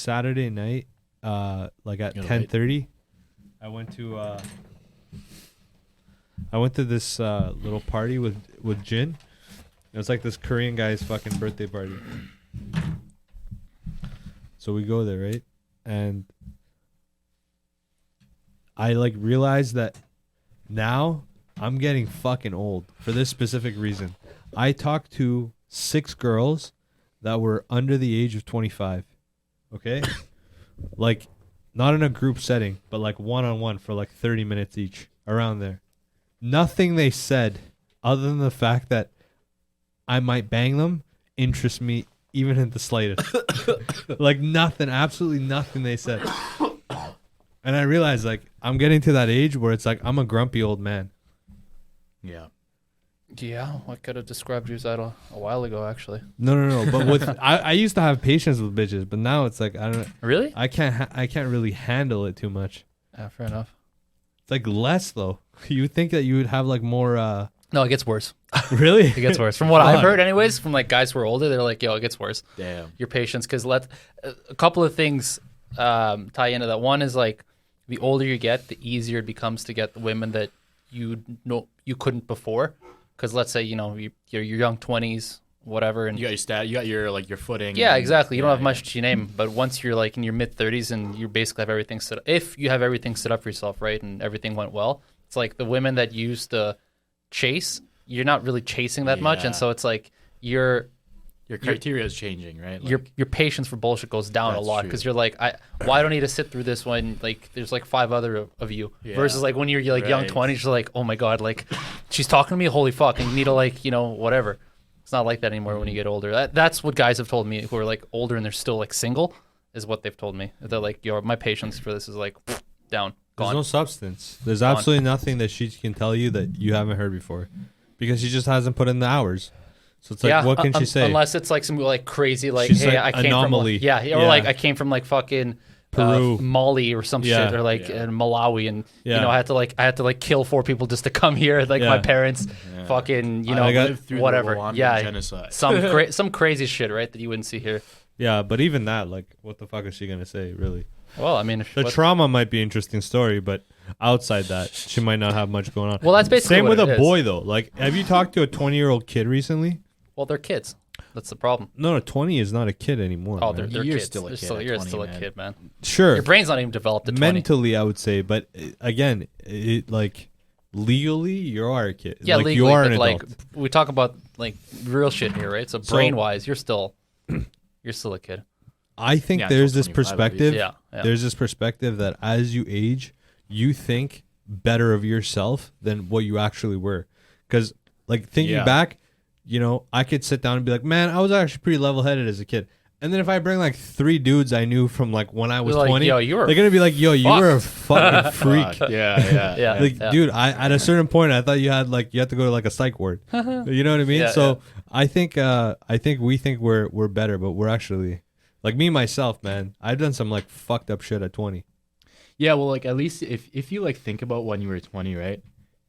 Saturday night, like at 10:30, I went to this little party with Jin. It was like this Korean guy's fucking birthday party. So we go there, right? And I like realized that now I'm getting fucking old for this specific reason. I talked to 6 girls that were under the age of 25. Okay? Like, not in a group setting, but like one-on-one for like 30 minutes each, around there. Nothing they said, other than the fact that I might bang them, interests me even in the slightest. Like nothing, absolutely nothing they said. And I realized, like, I'm getting to that age where it's like I'm a grumpy old man. Yeah. Yeah, I could have described you as that a while ago, actually. No. But with I used to have patience with bitches, but now it's like I don't. Really? I can't really handle it too much. Yeah, fair enough. It's like less though. You would think that you would have like more. No, it gets worse. Really? It gets worse. From what I've heard, anyways, from like guys who are older, they're like, "Yo, it gets worse." Damn. Your patience, because a couple of things tie into that. One is like the older you get, the easier it becomes to get the women that you couldn't before. Because let's say you're your young 20s, whatever, and You got your footing. yeah, and, exactly. You don't have much to your name, but once you're like in your mid 30s and you basically have everything set up, if you have everything set up for yourself, right, and everything went well, it's like the women that you used to chase, you're not really chasing that much, and so it's like your criteria is changing, right? Like, your patience for bullshit goes down a That's lot true. because you're like, why do I need to sit through this when like there's like 5 other of you versus like when you're like young Right. 20s, you're like, oh my god, like she's talking to me, holy fuck, and you need to like whatever. It's not like that anymore when you get older. That's what guys have told me who are like older and they're still like single is what they've told me. They're like, yo, my patience for this is like down, There's gone. no substance. There's absolutely nothing that she can tell you that you haven't heard before, because she just hasn't put in the hours. So it's like, what can she say? Unless it's like some like crazy, like, She's hey, like I came anomaly. from, or Yeah. like I came from like fucking Peru. Mali or some Yeah. shit, or like in Malawi, and Yeah. I had to like kill 4 people just to come here. Like my parents, fucking, I got- lived through whatever. the Rwandan Yeah, genocide. some crazy shit, right? That you wouldn't see here. Yeah, but even that, like, what the fuck is she gonna say, really? Well, I mean, The trauma might be an interesting story, but outside that, she might not have much going on. Well, that's basically same what with it a is. boy though. Like, have you talked to a 20-year-old kid recently? well, they're kids. That's the problem. No, 20 is not a kid anymore. Oh, man. they're You're kids. still a They're kid you're at 20, still a man. kid, man. Sure. Your brain's not even developed at 20. Mentally, I would say, but again, it like legally, you are a kid. Yeah, like, legally, you are but an like adult. we talk about like real shit here, right? So brain-wise, you're still a kid. I think Yeah, there's until this 25 at least. perspective. Yeah. There's this perspective that as you age, you think better of yourself than what you actually were. Because, like, thinking Yeah. back, I could sit down and be like, man, I was actually pretty level-headed as a kid. And then if I bring like 3 dudes I knew from like when I was Like, 20, yo, you were they're gonna be like, yo, you were a fucking freak. Yeah. Yeah. Like, dude, at a certain point, I thought you had you had to go to like a psych ward. You know what I mean? Yeah, So I think we think we're better, but we're actually, like, me myself, man. I've done some like fucked up shit at 20. Yeah, well, like, at least if you like think about when you were 20, right?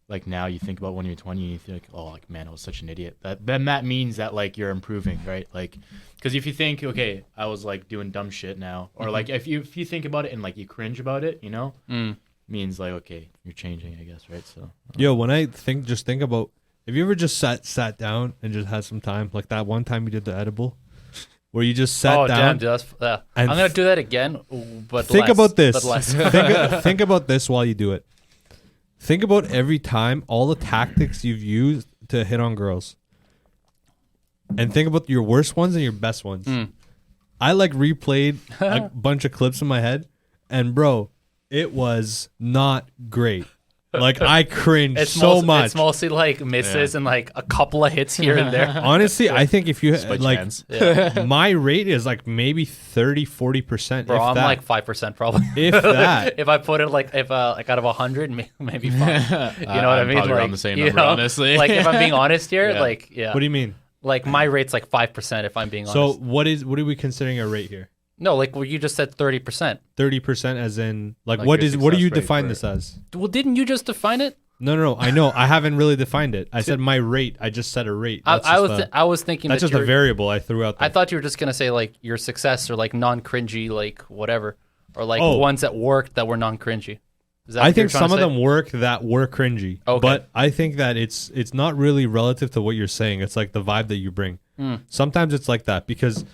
Like, now you think about when you're 20 and you think, oh, like, man, I was such an idiot. Then that means that like you're improving, right? Like, because if you think, okay, I was like doing dumb shit now, or like if you think about it and like you cringe about it, means like, okay, you're changing, I guess, right? So Yo, when I just think about, have you ever just sat down and just had some time, like that one time you did the edible, where you just sat Oh down? damn, dude, that's I'm and gonna do that again, but think less, about this. But less. think about this while you do it. Think about every time, all the tactics you've used to hit on girls, and think about your worst ones and your best ones. I like replayed a bunch of clips in my head, and bro, it was not great. Like, I cringed much. It's mostly like misses and like a couple of hits here and there. Honestly, I think if you by like, chance. my rate is like maybe 30-40%. Bro, if I'm that. like 5% probably. If that. If I put it like like out of 100, maybe 5. You know what I I'm mean? probably Like, around the same you number, know? honestly. Like, if I'm being honest here, Yeah. like, yeah. What do you mean? Like, my rate's like 5% if I'm being So honest. what are we considering a rate here? No, like, well, you just said 30%. 30% as in like Like what your do you success rate define for this as? Well, didn't you just define it? No. I know. I haven't really defined it. I said my rate. I just said a rate. I was thinking That's that just a variable I threw out there. I thought you were just gonna say like your success or like non-cringy, like whatever, or like Oh. ones that worked that were non-cringy. Is that I what you're think trying some to of say? them work that were cringy. Okay. But I think that it's not really relative to what you're saying. It's like the vibe that you bring. Sometimes it's like that because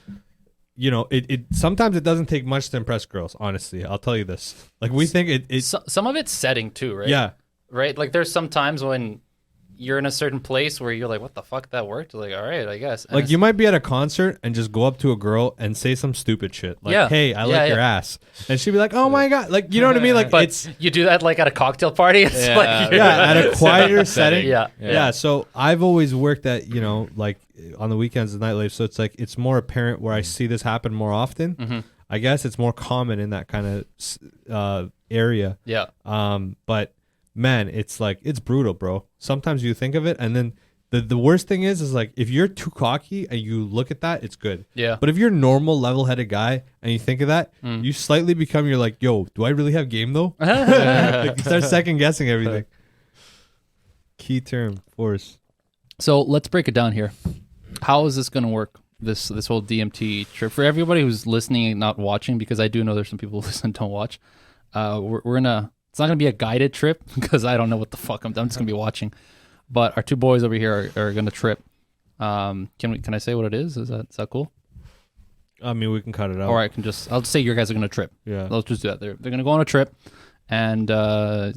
it sometimes it doesn't take much to impress girls, honestly. I'll tell you this. Like we think it Some of it's setting too, right? yeah. Right. Like there's some times when you're in a certain place where you're like, what the fuck, that worked? Like, all right, I guess. And Like it's- you might be at a concert and just go up to a girl and say some stupid shit. Like, Yeah. hey, I Yeah, like your yeah. ass. And she'd be like, oh my God. Like, you know what I mean? Like but it's you do that like at a cocktail party. It's Yeah. like yeah, at a quieter setting. Yeah. Yeah. So I've always worked at, like on the weekends and nightlife. So it's like it's more apparent where I see this happen more often. I guess it's more common in that kind of area. Yeah. But man, it's like it's brutal, bro. Sometimes you think of it, and then the worst thing is like if you're too cocky and you look at that, it's good. Yeah. But if you're a normal, level-headed guy and you think of that, you slightly become you're like, yo, do I really have game though? Like, you start second guessing everything. Key term, force. So let's break it down here. How is this going to work? This whole DMT trip for everybody who's listening and not watching, because I do know there's some people who listen and don't watch. We're gonna. It's not gonna be a guided trip because I don't know what the fuck I'm just gonna be watching. But our two boys over here are gonna trip. Can I say what it is? Is that cool? I mean, we can cut it out. Or I'll just say your guys are gonna trip. Yeah. Let's just do that. They're gonna go on a trip, and Where are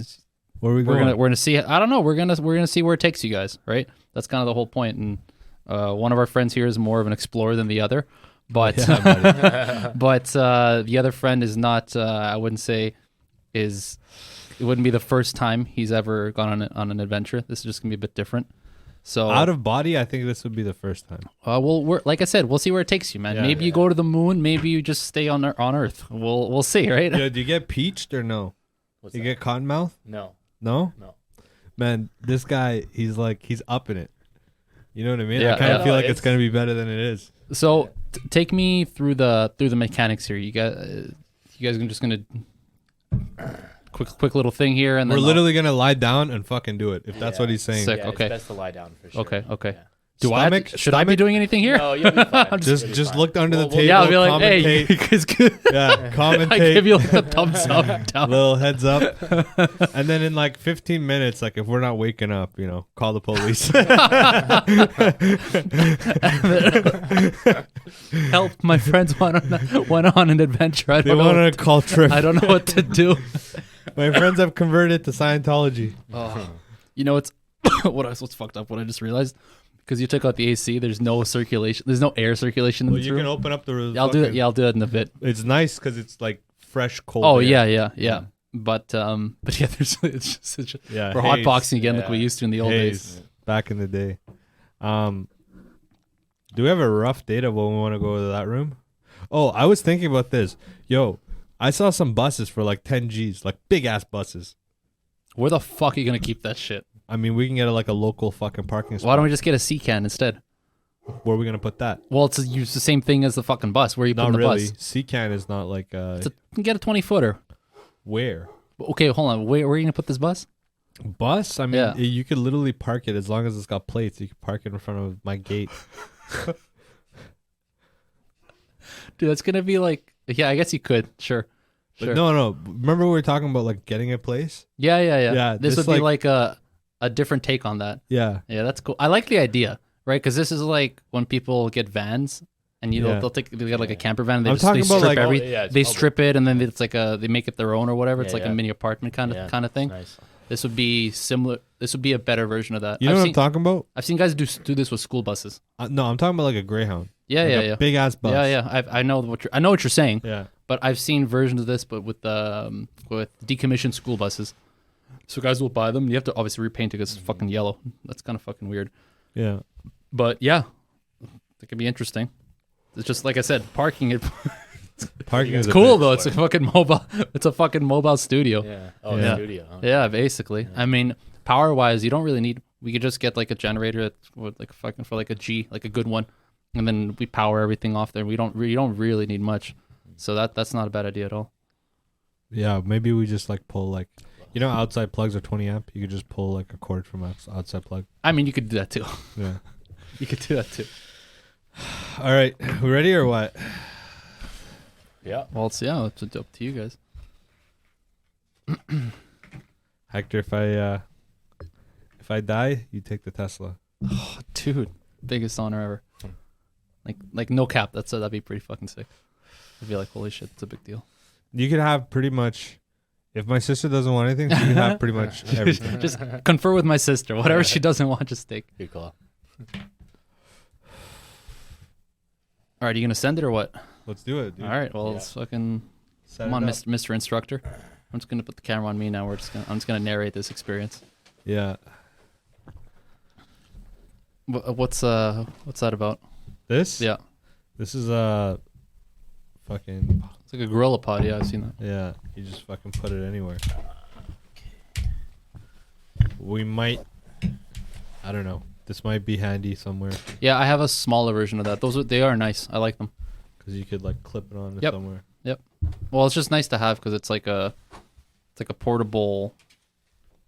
we we're going? gonna see. I don't know. We're gonna see where it takes you guys. Right. That's kind of the whole point. And one of our friends here is more of an explorer than the other, but but the other friend is not. I wouldn't say is. It wouldn't be the first time he's ever gone on an adventure. This is just gonna be a bit different. So Out of body, I think this would be the first time. we're like I said, we'll see where it takes you, man. Yeah. Maybe you go to the moon. Maybe you just stay on Earth. We'll see, right? Yo, do you get peached or no? What's You that? get cottonmouth? No. No? No. Man, this guy, he's up in it. You know what I mean? Yeah, I kind of yeah. feel No, like it's it's- going to be better than it is. So take me through the mechanics here. You guys are just gonna quick little thing here, and We're then literally going to lie down and fucking do it, if that's what he's saying. Sick. Yeah, Okay. It's best to lie down for sure. Okay. Yeah. Do I have to- should I be doing anything here? No, you'll be fine. Just You'll be just fine. look under the table, Yeah, I'll be like, hey, commentate. you guys good? Yeah, commentate. I give you like a thumbs up, down. Little heads up. And then in like 15 minutes, like if we're not waking up, call the police. Help! My friends went on an adventure. I They don't know. want to call trip. I don't know what to do. My friends have converted to Scientology. You know, it's what's fucked up. What I just realized, because you took out the AC, there's no circulation. There's no air circulation in Well, this you room. can open up the. I'll do it. fucking- Yeah, I'll do it in a bit. It's nice because it's like fresh, cold. Oh air. yeah. But yeah, there's it's just Yeah. we're haze. hotboxing again like we Yeah. used to in the old days. Haze. Back in the day. Do we have a rough date of when we want to go to that room? Oh, I was thinking about this. Yo, I saw some buses for like 10 G's, like big ass buses. Where the fuck are you gonna keep that shit? I mean, we can get like a local fucking parking spot. Why don't we just get a sea can instead? Where are we gonna put that? Well, it's the same thing as the fucking bus. Where you Not put the really. bus? Seacan is not like Get a 20-footer. where Okay, hold on. Where are you gonna put this bus? bus. I mean, Yeah. you could literally park it as long as it's got plates. You could park it in front of my gate. Dude, that's gonna be like. Yeah, I guess you could. Sure. But Sure. no. Remember we were talking about like getting a place? Yeah. Yeah, This just would be like a different take on that. Yeah. Yeah, that's cool. I like the idea, right? Because this is like when people get vans, and Yeah. they get like a camper van. And they I'm just talking they about, strip like- they it's strip it, and then it's like they make it their own or whatever. It's Yeah, like a yeah. mini apartment kind of thing. Nice. This would be similar. This would be a better version of that. You know I've what seen, I'm talking about? I've seen guys do this with school buses. No, I'm talking about like a Greyhound. Yeah, Like yeah, a yeah. Big ass bus. Yeah. I know what you're saying. Yeah. But I've seen versions of this, but with decommissioned school buses. So guys will buy them. You have to obviously repaint it because it's fucking yellow. That's kind of fucking weird. Yeah. But yeah, it could be interesting. It's just like I said, parking it. Parking is a Cool bitch. though. It's a fucking mobile. It's a fucking mobile studio. Yeah. Oh, Yeah. studio. Huh? Yeah, basically. I mean, power wise, you don't really need. We could just get like a generator that's like fucking for like a G, like a good one, and then we power everything off there. You don't really need much. So that's not a bad idea at all. Yeah, maybe we just like pull like You know, outside plugs are 20 amp. You could just pull like a cord from an outside plug. I mean, you could do that too. Yeah. You could do that too. All right, we ready or what? Yeah. Well, it's up to you guys. Hector, if I die, you take the Tesla. Oh, dude, biggest honor ever. Like no cap. That'd be pretty fucking sick. I'd be like, holy shit, it's a big deal. You could have pretty much. If my sister doesn't want anything, she can have pretty much everything. Just confer with my sister. Whatever she doesn't want, just take. Good call. All right, are you gonna send it or what? Let's do it, dude. All right, well, Yeah. let's fucking Set come it on, up. Mr. Instructor. I'm just gonna put the camera on me now. I'm just gonna narrate this experience. Yeah. What's that about? This? Yeah, This is a fucking. it's like a gorilla pod. Yeah, I've seen that. Yeah. You just fucking put it anywhere. We might. I don't know. This might be handy somewhere Yeah, I have a smaller version of that. They are nice. I like them. because you could like clip it on Yep. somewhere. Well, it's just nice to have because it's like a portable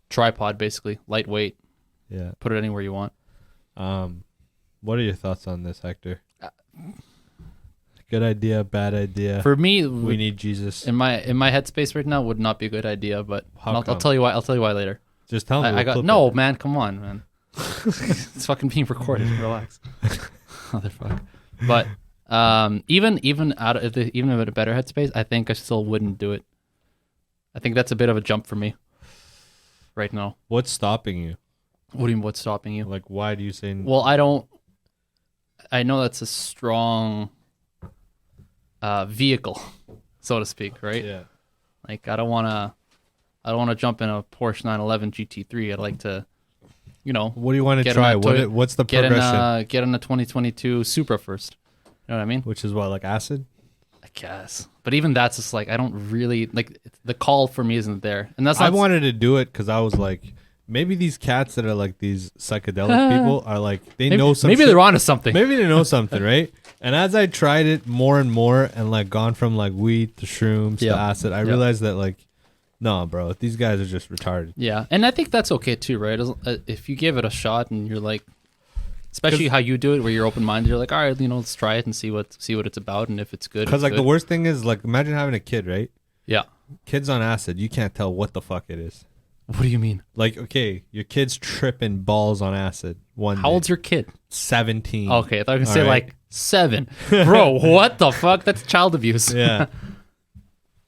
tripod, basically lightweight. Yeah. Put it anywhere you want. What are your thoughts on this, Hector? Good idea, bad idea. For me, We need Jesus. in my headspace right now would not be a good idea. But How I'll come? tell you why. I'll tell you why later. Just tell me. I we'll got clip no, it. man. Come on, man. It's fucking being recorded. Relax, motherfucker. But even out of even in a better headspace, I think I still wouldn't do it. I think that's a bit of a jump for me right now. What's stopping you? What do you mean? What's stopping you? Like, why do you say? Well, I know that's a strong vehicle, so to speak, right? Yeah. Like I don't want to jump in a Porsche 911 GT3. I'd like to, What do you want to Get try? in that What's the get progression? in a 2022 Supra first. You know what I mean? Which is what, like acid? I guess. But even that's just like I don't really like the call for me isn't there. And that's I not wanted to do it because I was like, maybe these cats that are like these psychedelic people are like they maybe, know something. maybe they're onto something. Maybe they know something, right? And as I tried it more and more, and like gone from like weed to shrooms to Yeah. acid, I Yeah. realized that like, no, bro, these guys are just retarded. Yeah. And I think that's okay too, right? If you give it a shot and you're like especially 'Cause- how you do it where you're open-minded, you're like, "All right, let's try it and see what it's about and if it's good." Because it's like the good. worst thing is like imagine having a kid, right? Yeah. Kids on acid, you can't tell what the fuck it is. What do you mean? Like, okay, your kid's tripping balls on acid. How old's your kid? 17? Okay, I thought you were gonna All say right. like 7. Bro, what the fuck? That's child abuse. Yeah.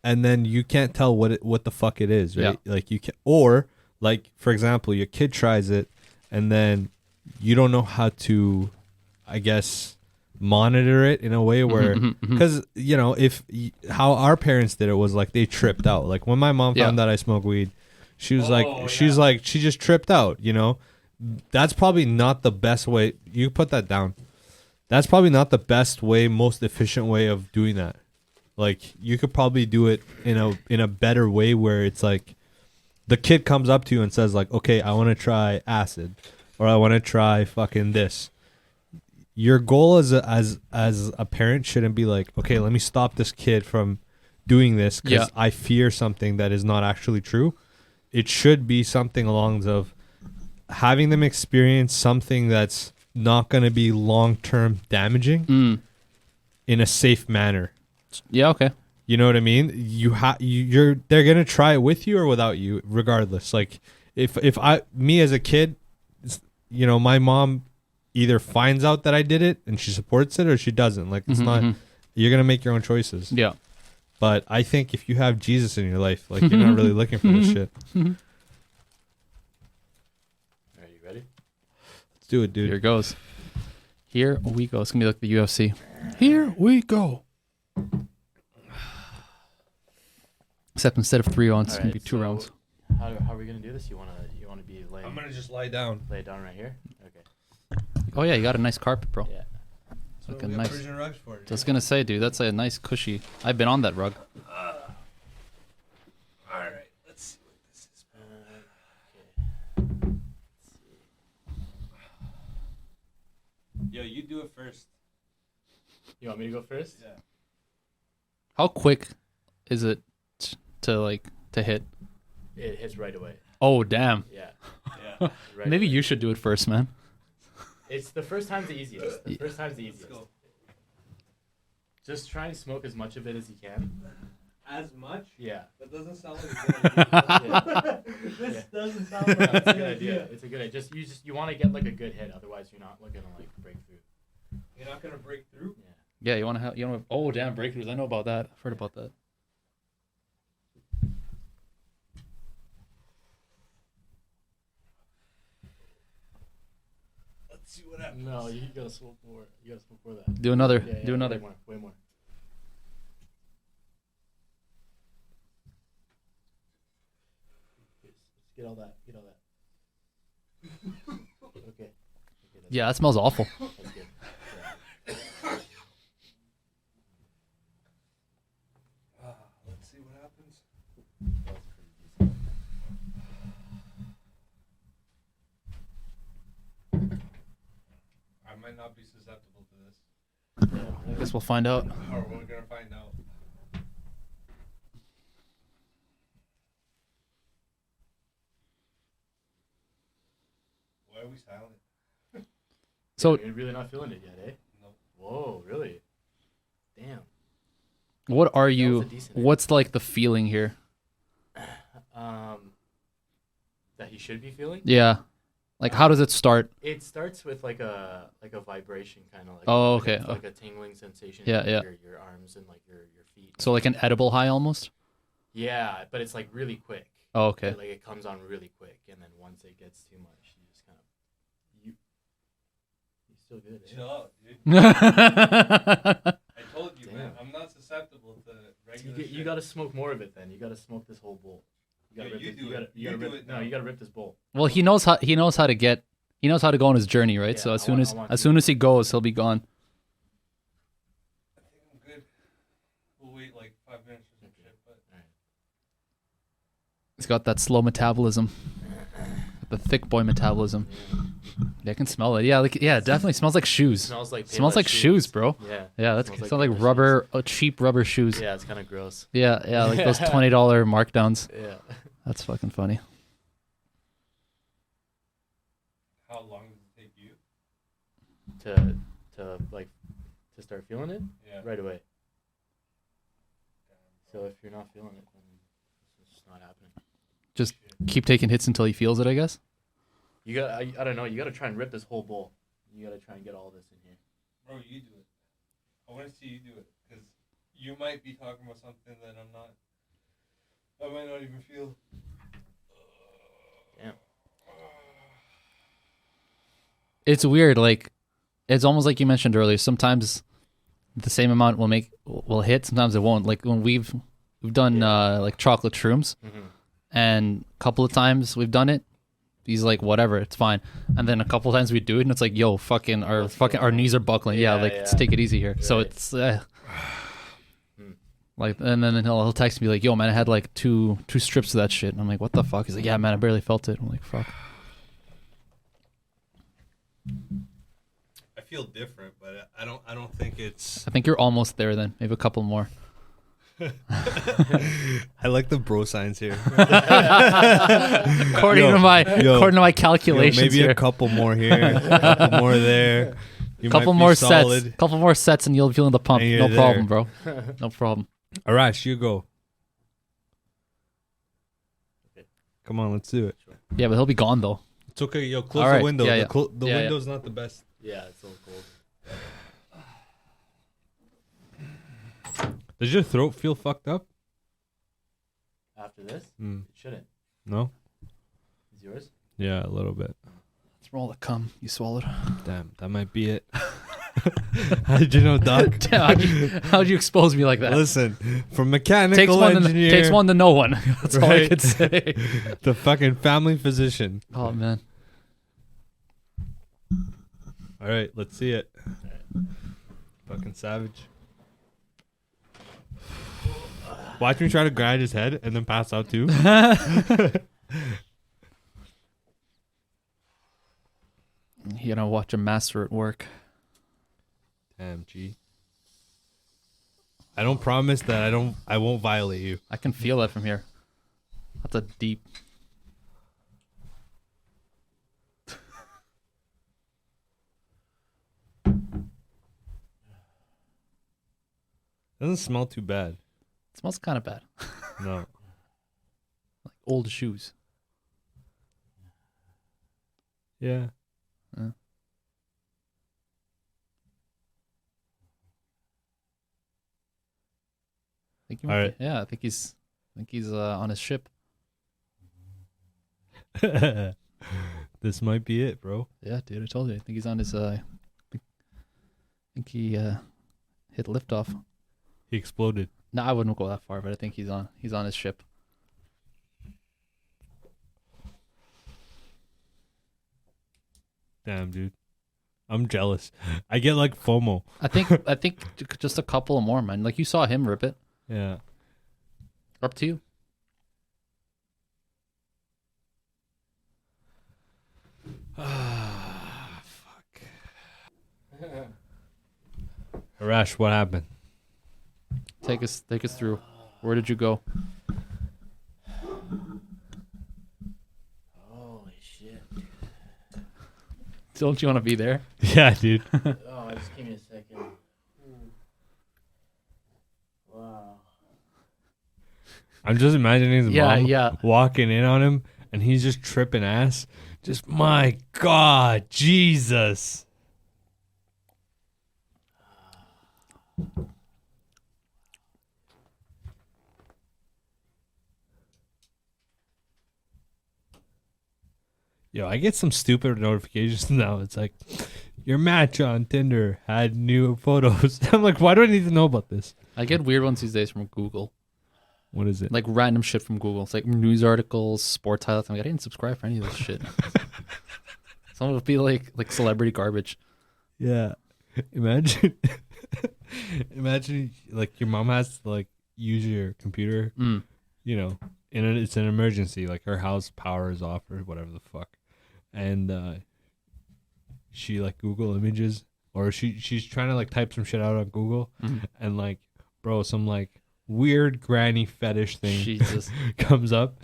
And then you can't tell what the fuck it is, right? Yeah. Like you can, or like for example, your kid tries it, and then you don't know how to, I guess, monitor it in a way where, because how our parents did it was like they tripped out. Like when my mom found Yeah. that I smoke weed, she was she just tripped out. That's probably not the best way. You put that down. That's probably not the best way, most efficient way of doing that. Like you could probably do it in a better way where it's like the kid comes up to you and says like, "Okay, I want to try acid, or I want to try fucking this." Your goal as a parent shouldn't be like, "Okay, let me stop this kid from doing this because Yeah. I fear something that is not actually true." It should be something along the of having them experience something that's not going to be long-term damaging in a safe manner. Yeah, okay. You know what I mean? They're gonna try it with you or without you, regardless. Like if me as a kid, my mom either finds out that I did it and she supports it or she doesn't. Like it's not. You're gonna make your own choices. Yeah. But I think if you have Jesus in your life, like you're not really looking for this shit. Are you ready? Let's do it, dude. Here it goes. Here we go. It's gonna be like the UFC. Here we go. Except instead of 3 rounds, it's gonna be 2 rounds. How are we gonna do this? You wanna be laid just lie down. down right here? Okay. Oh yeah, you got a nice carpet, bro. Yeah. It's like a nice. I was gonna say, dude, that's a nice cushy. I've been on that rug. All right, let's see what this is. Yo, you do it first. You want me to go first? Yeah. How quick is it to hit? it hits right away. Oh damn. Yeah. Yeah. Right Maybe away. you should do it first, man. It's the first time's the easiest. The first time's the easiest. go. Just try and smoke as much of it as you can. As much? Yeah. That doesn't sound like a good idea. Yeah. This Yeah. doesn't sound like It's a good idea. It's a good idea. You want to get like a good hit, otherwise you're not gonna like break through. You're not gonna break through. Yeah. Yeah, you want to have, oh damn, breakthroughs. I know about that. I've heard about that. Let's see what happens. No, you gotta smoke more. You gotta smoke more of that. Do another. Yeah, Do another. Way more. Way more. Let's get all that. Get all that. Okay. Yeah, that smells awful. That's good. Let's see what happens. I might not be susceptible to this. I guess we'll find out. Or we're gonna find out. Why are we silent? So, You're really not feeling it yet, eh? Nope. Whoa, really? Damn. what are That was you? a decent hit. What's like the feeling here? That he should be feeling. Yeah, like how does it start? It starts with like a vibration, kind of like Oh, like okay. like a tingling sensation. Yeah, in yeah. Your arms and like your feet. So like an edible high almost. Yeah, but it's like really quick. Oh, okay. Like it comes on really quick, and then once it gets too much, you just kind of you're still good. Eh? Chill out, dude. I told you, man. Damn. I'm not susceptible to regular You got to smoke more of it then. You got to smoke this whole bowl. You got to Yeah, rip you this, do it. you You gotta do rip, it no, now. you got to rip this bowl. Well, he knows how to get. He knows how to go on his journey, right? Yeah, So as I soon want- as I want as to- soon as he goes, he'll be gone. I think I'm good. We'll wait like 5 minutes or some shit, but He's got that slow metabolism, the thick boy metabolism. Yeah, I can smell it. Yeah, it definitely smells like shoes. Smells like Smells like shoes, bro. Yeah. Yeah, that's Smells sounds like paper rubber, cheap rubber shoes. shoes. Yeah, it's kind of gross. Yeah, like those $20 markdowns. Yeah. That's fucking funny. how long does it take you? To start feeling it Yeah. right away. So if you're not feeling it, then it's just not happening. Just keep taking hits until he feels it, I guess. You got I don't know. You got to try and rip this whole bowl. You got to try and get all this in here. Bro, you do it. I want to see you do it because you might be talking about something that I'm not. I might not even feel. Damn. It's weird. Like, it's almost like you mentioned earlier. Sometimes the same amount will hit. Sometimes it won't. Like when we've done like chocolate shrooms, Mm-hmm. and a couple of times we've done it. He's like, whatever, it's fine. And then a couple of times we do it, and it's like, yo, our knees are buckling. Yeah, Yeah, like yeah. let's take it easy here. So Right. it's like, and then he'll text me like, yo, man, I had like two strips of that shit. And I'm like, what the fuck? He's like, yeah, man, I barely felt it. I'm like, fuck. I feel different, but I don't think it's. I think you're almost there. Then maybe a couple more. I like the bro signs here. According to my calculations, maybe here. a couple more here, a couple more there. You couple might be more solid. sets, couple more sets, and you'll be feeling the pump. And No you're problem, bro. No problem. All right, you go. Come on, let's do it. Yeah, but he'll be gone though. It's okay, yo. Close All the right, window. yeah, The, yeah. the Yeah, yeah. window's not the best. Yeah, it's so cold. Does your throat feel fucked up? After this, Mm. it shouldn't. No. Is yours? Yeah, a little bit. Let's roll the cum you swallowed. Damn, that might be it. How did you know, Doc? Damn, how'd you expose me like that? Listen, from mechanical takes engineer one to know one. That's all I Right. could say. to fucking family physician. Oh man. All right, let's see it. Fucking savage. Watch me try to grind his head and then pass out too. You know, watch a master at work. Damn, G. I don't promise that I won't violate you. I can feel that from here. That's a deep. Doesn't smell too bad. It smells kind of bad. No. Like old shoes. Yeah. All right. Yeah, I think he's on his ship. This might be it, bro. Yeah, dude, I told you. I think he's on his. I think he hit liftoff. He exploded. No, I wouldn't go that far, but I think he's on his ship. Damn, dude. I'm jealous. I get like FOMO. I think just a couple more, man. Like you saw him rip it. Yeah. Up to you. Fuck. Arash, what happened? Take us through. Where did you go? Holy shit. Don't you want to be there? Yeah, dude. Oh, just give me a second. Wow. I'm just imagining his mom Yeah. walking in on him and he's just tripping ass. Just, my God, Jesus. Yo, I get some stupid notifications now. It's like, your match on Tinder had new photos. I'm like, why do I need to know about this? I get weird ones these days from Google. What is it? Like random shit from Google. It's like news articles, sports highlights. I'm like, I didn't subscribe for any of this shit. Some of it be like celebrity garbage. Yeah. Imagine like your mom has to like use your computer, you know, and it's an emergency, like her house power is off or whatever the fuck. And she like Google images or she's trying to like type some shit out on Google and like, bro, some like weird granny fetish thing Jesus. comes up.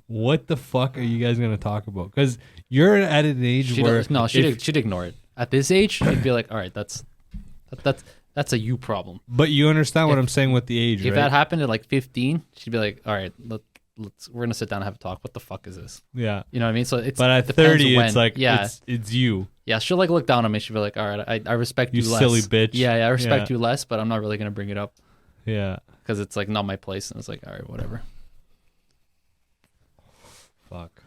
What the fuck are you guys gonna talk about? Because you're at an age where she'd ignore it. At this age, she'd be like, all right, that's a you problem. But you understand what I'm saying with the age, If right? that happened at like 15, she'd be like, all right, we're gonna sit down and have a talk. What the fuck is this? Yeah. You know what I mean? So it's But at depends 30, when. it's like, yeah, it's you. yeah. She'll like look down on me. She'll be like, all right, I respect you, You less. silly bitch. Yeah, I respect you less, but I'm not really gonna bring it up Yeah. because it's like not my place. And it's like, all right, whatever. Fuck.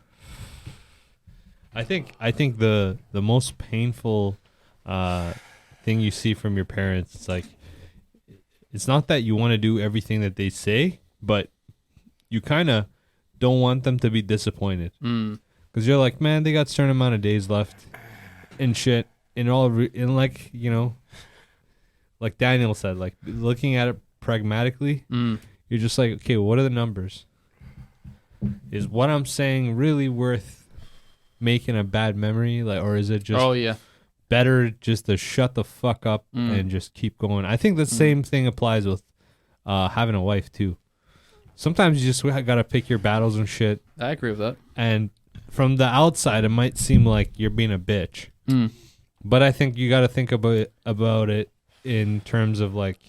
I think the most painful thing you see from your parents, it's like, it's not that you want to do everything that they say, but you kind of don't want them to be disappointed. Because you're like, man, they got a certain amount of days left and shit. And and like, you know, like Daniel said, like looking at it pragmatically, you're just like, okay, what are the numbers? Is what I'm saying really worth making a bad memory? Like, or is it just better just to shut the fuck up and just keep going? I think the same thing applies with having a wife too. Sometimes you just gotta pick your battles and shit. I agree with that. And from the outside, it might seem like you're being a bitch, but I think you gotta think about it in terms of like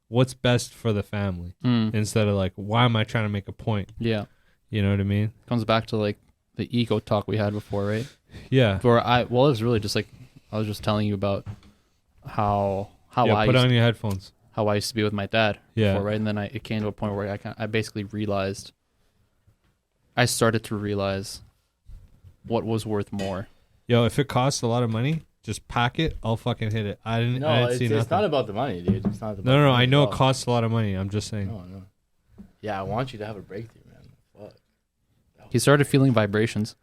what's best for the family instead of like, why am I trying to make a point? Yeah, You know what I mean? comes back to like the ego talk we had before, right? Yeah. Where it was really just like I was just telling you about how I Put used on your headphones. how I used to be with my dad Yeah. before, right? And then it came to a point where I basically realized, I started to realize what was worth more. Yo, if it costs a lot of money, just pack it. I'll fucking hit it. I didn't see nothing. It's not about the money, dude. It's not about No. the I money know at it all. costs a lot of money. I'm just saying. No. Yeah, I want you to have a breakthrough, man. Fuck. He started feeling vibrations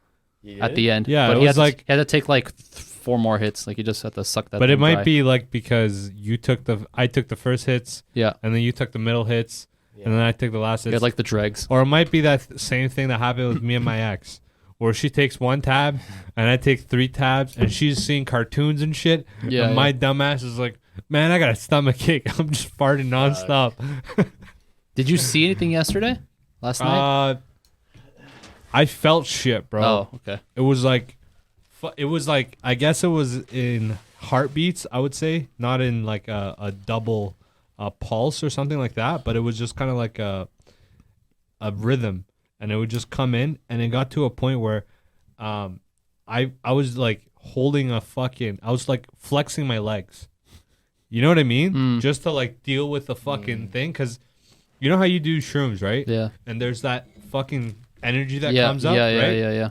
You at did? the end. Yeah, but it he was like- he had to take like 4 more hits. Like he just had to suck that. But it thing might dry. be like because I took the first hits, Yeah, and then you took the middle hits, and then I took the last he hits. had like the dregs. Or it might be that same thing that happened with me and my ex, where she takes 1 tab and I take 3 tabs, and she's seeing cartoons and shit. Yeah, and my dumbass is like, man, I got a stomach ache. I'm just farting nonstop. Did you see anything yesterday? Last night? I felt shit, bro. Oh, okay. It was like, I guess it was in heartbeats, I would say, not in like a double pulse or something like that, but it was just kind of like a rhythm, and it would just come in, and it got to a point where I was like holding I was like flexing my legs. You know what I mean? Just to like deal with the fucking thing, because you know how you do shrooms, right? Yeah. And there's that fucking energy that Yeah. comes up, Yeah. right? Yeah.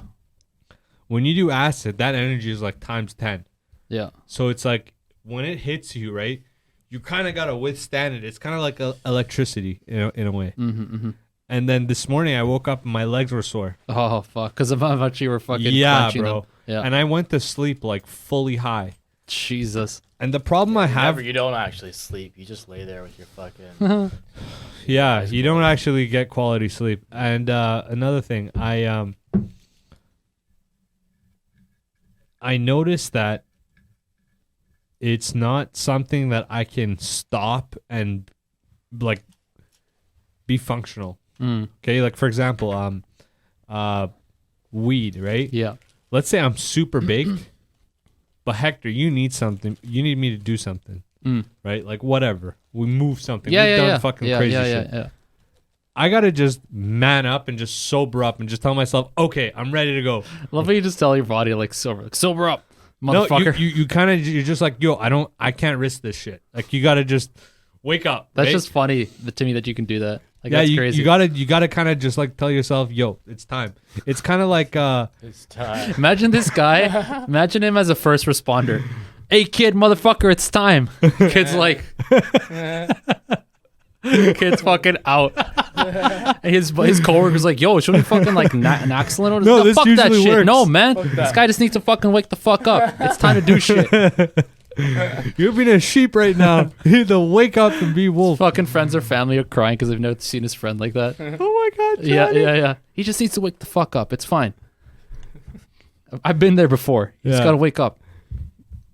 When you do acid, that energy is like times 10. Yeah. So it's like when it hits you, right? You kind of got to withstand it. It's kind of like electricity in a way. Mm-hmm. And then this morning I woke up and my legs were sore. Oh fuck! Because of how much you were fucking Yeah, clenching bro. them. Yeah. And I went to sleep like fully high. Jesus. And the problem I have, You don't actually sleep. You just lay there with your fucking. yeah, you don't actually get quality sleep. And another thing, I noticed that it's not something that I can stop and like be functional. Okay, like for example, weed, right? Yeah. Let's say I'm super baked, but Hector, you need something. You need me to do something, right? Like whatever, we move something. Yeah. We've Yeah. done fucking crazy shit. Yeah. I gotta just man up and just sober up and just tell myself, okay, I'm ready to go. Love how you just tell your body like sober up, motherfucker. No, you kind of you're just like, yo, I can't risk this shit. Like you gotta just wake up. That's right? just funny to me that you can do that. Like yeah, that's crazy. you gotta kind of just like tell yourself, yo, it's time. It's kind of like It's time. Imagine this guy. Imagine him as a first responder. Hey kid, motherfucker, it's time. Kid's like, kid's fucking out. And his coworker's like, yo, should we fucking like Naxalin? No, this fuck that usually shit. works. No, man, this guy just needs to fucking wake the fuck up. It's time to do shit. you're being a sheep right now. You need to wake up and be wolf. Fucking friends or family are crying because they've never seen his friend like that. Oh my god, Yeah, Johnny. yeah. He just needs to wake the fuck up. It's fine. I've been there before. You just Yeah. gotta wake up.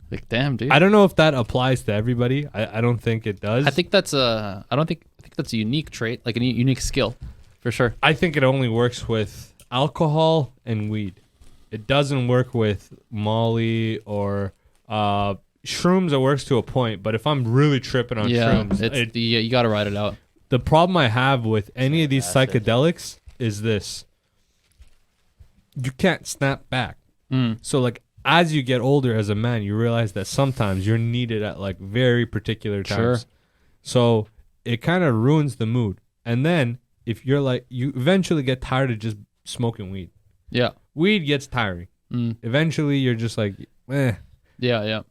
Like, damn, dude. I don't know if that applies to everybody. I don't think it does. I think that's a unique trait, like a unique skill, for sure. I think it only works with alcohol and weed. It doesn't work with Molly or shrooms. It works to a point, but if I'm really tripping on shrooms, you got to ride it out. the problem I have with any of these Acid. psychedelics is this: you can't snap back. So like as you get older as a man, you realize that sometimes you're needed at like very particular times. Sure. So it kind of ruins the mood. And then if you're like, you eventually get tired of just smoking weed. Yeah, Weed gets tiring. Eventually you're just like, eh, yeah.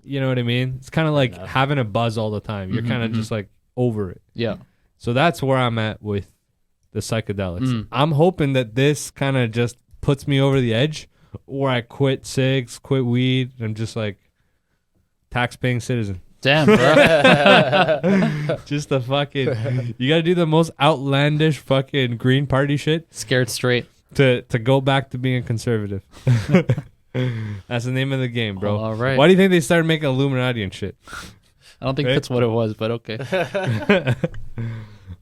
you know what I mean? It's kind of like enough. having a buzz all the time. You're kind of just like over it. Yeah. So that's where I'm at with the psychedelics. I'm hoping that this kind of just puts me over the edge, or I quit cigs, quit weed. And I'm just like tax-paying citizen. Damn, bro. Just the fucking, you gotta do the most outlandish fucking Green Party shit Scared straight. to go back to being a conservative. That's the name of the game, bro. All right. Why do you think they started making Illuminati and shit? I don't think Right? that's what it was, but okay.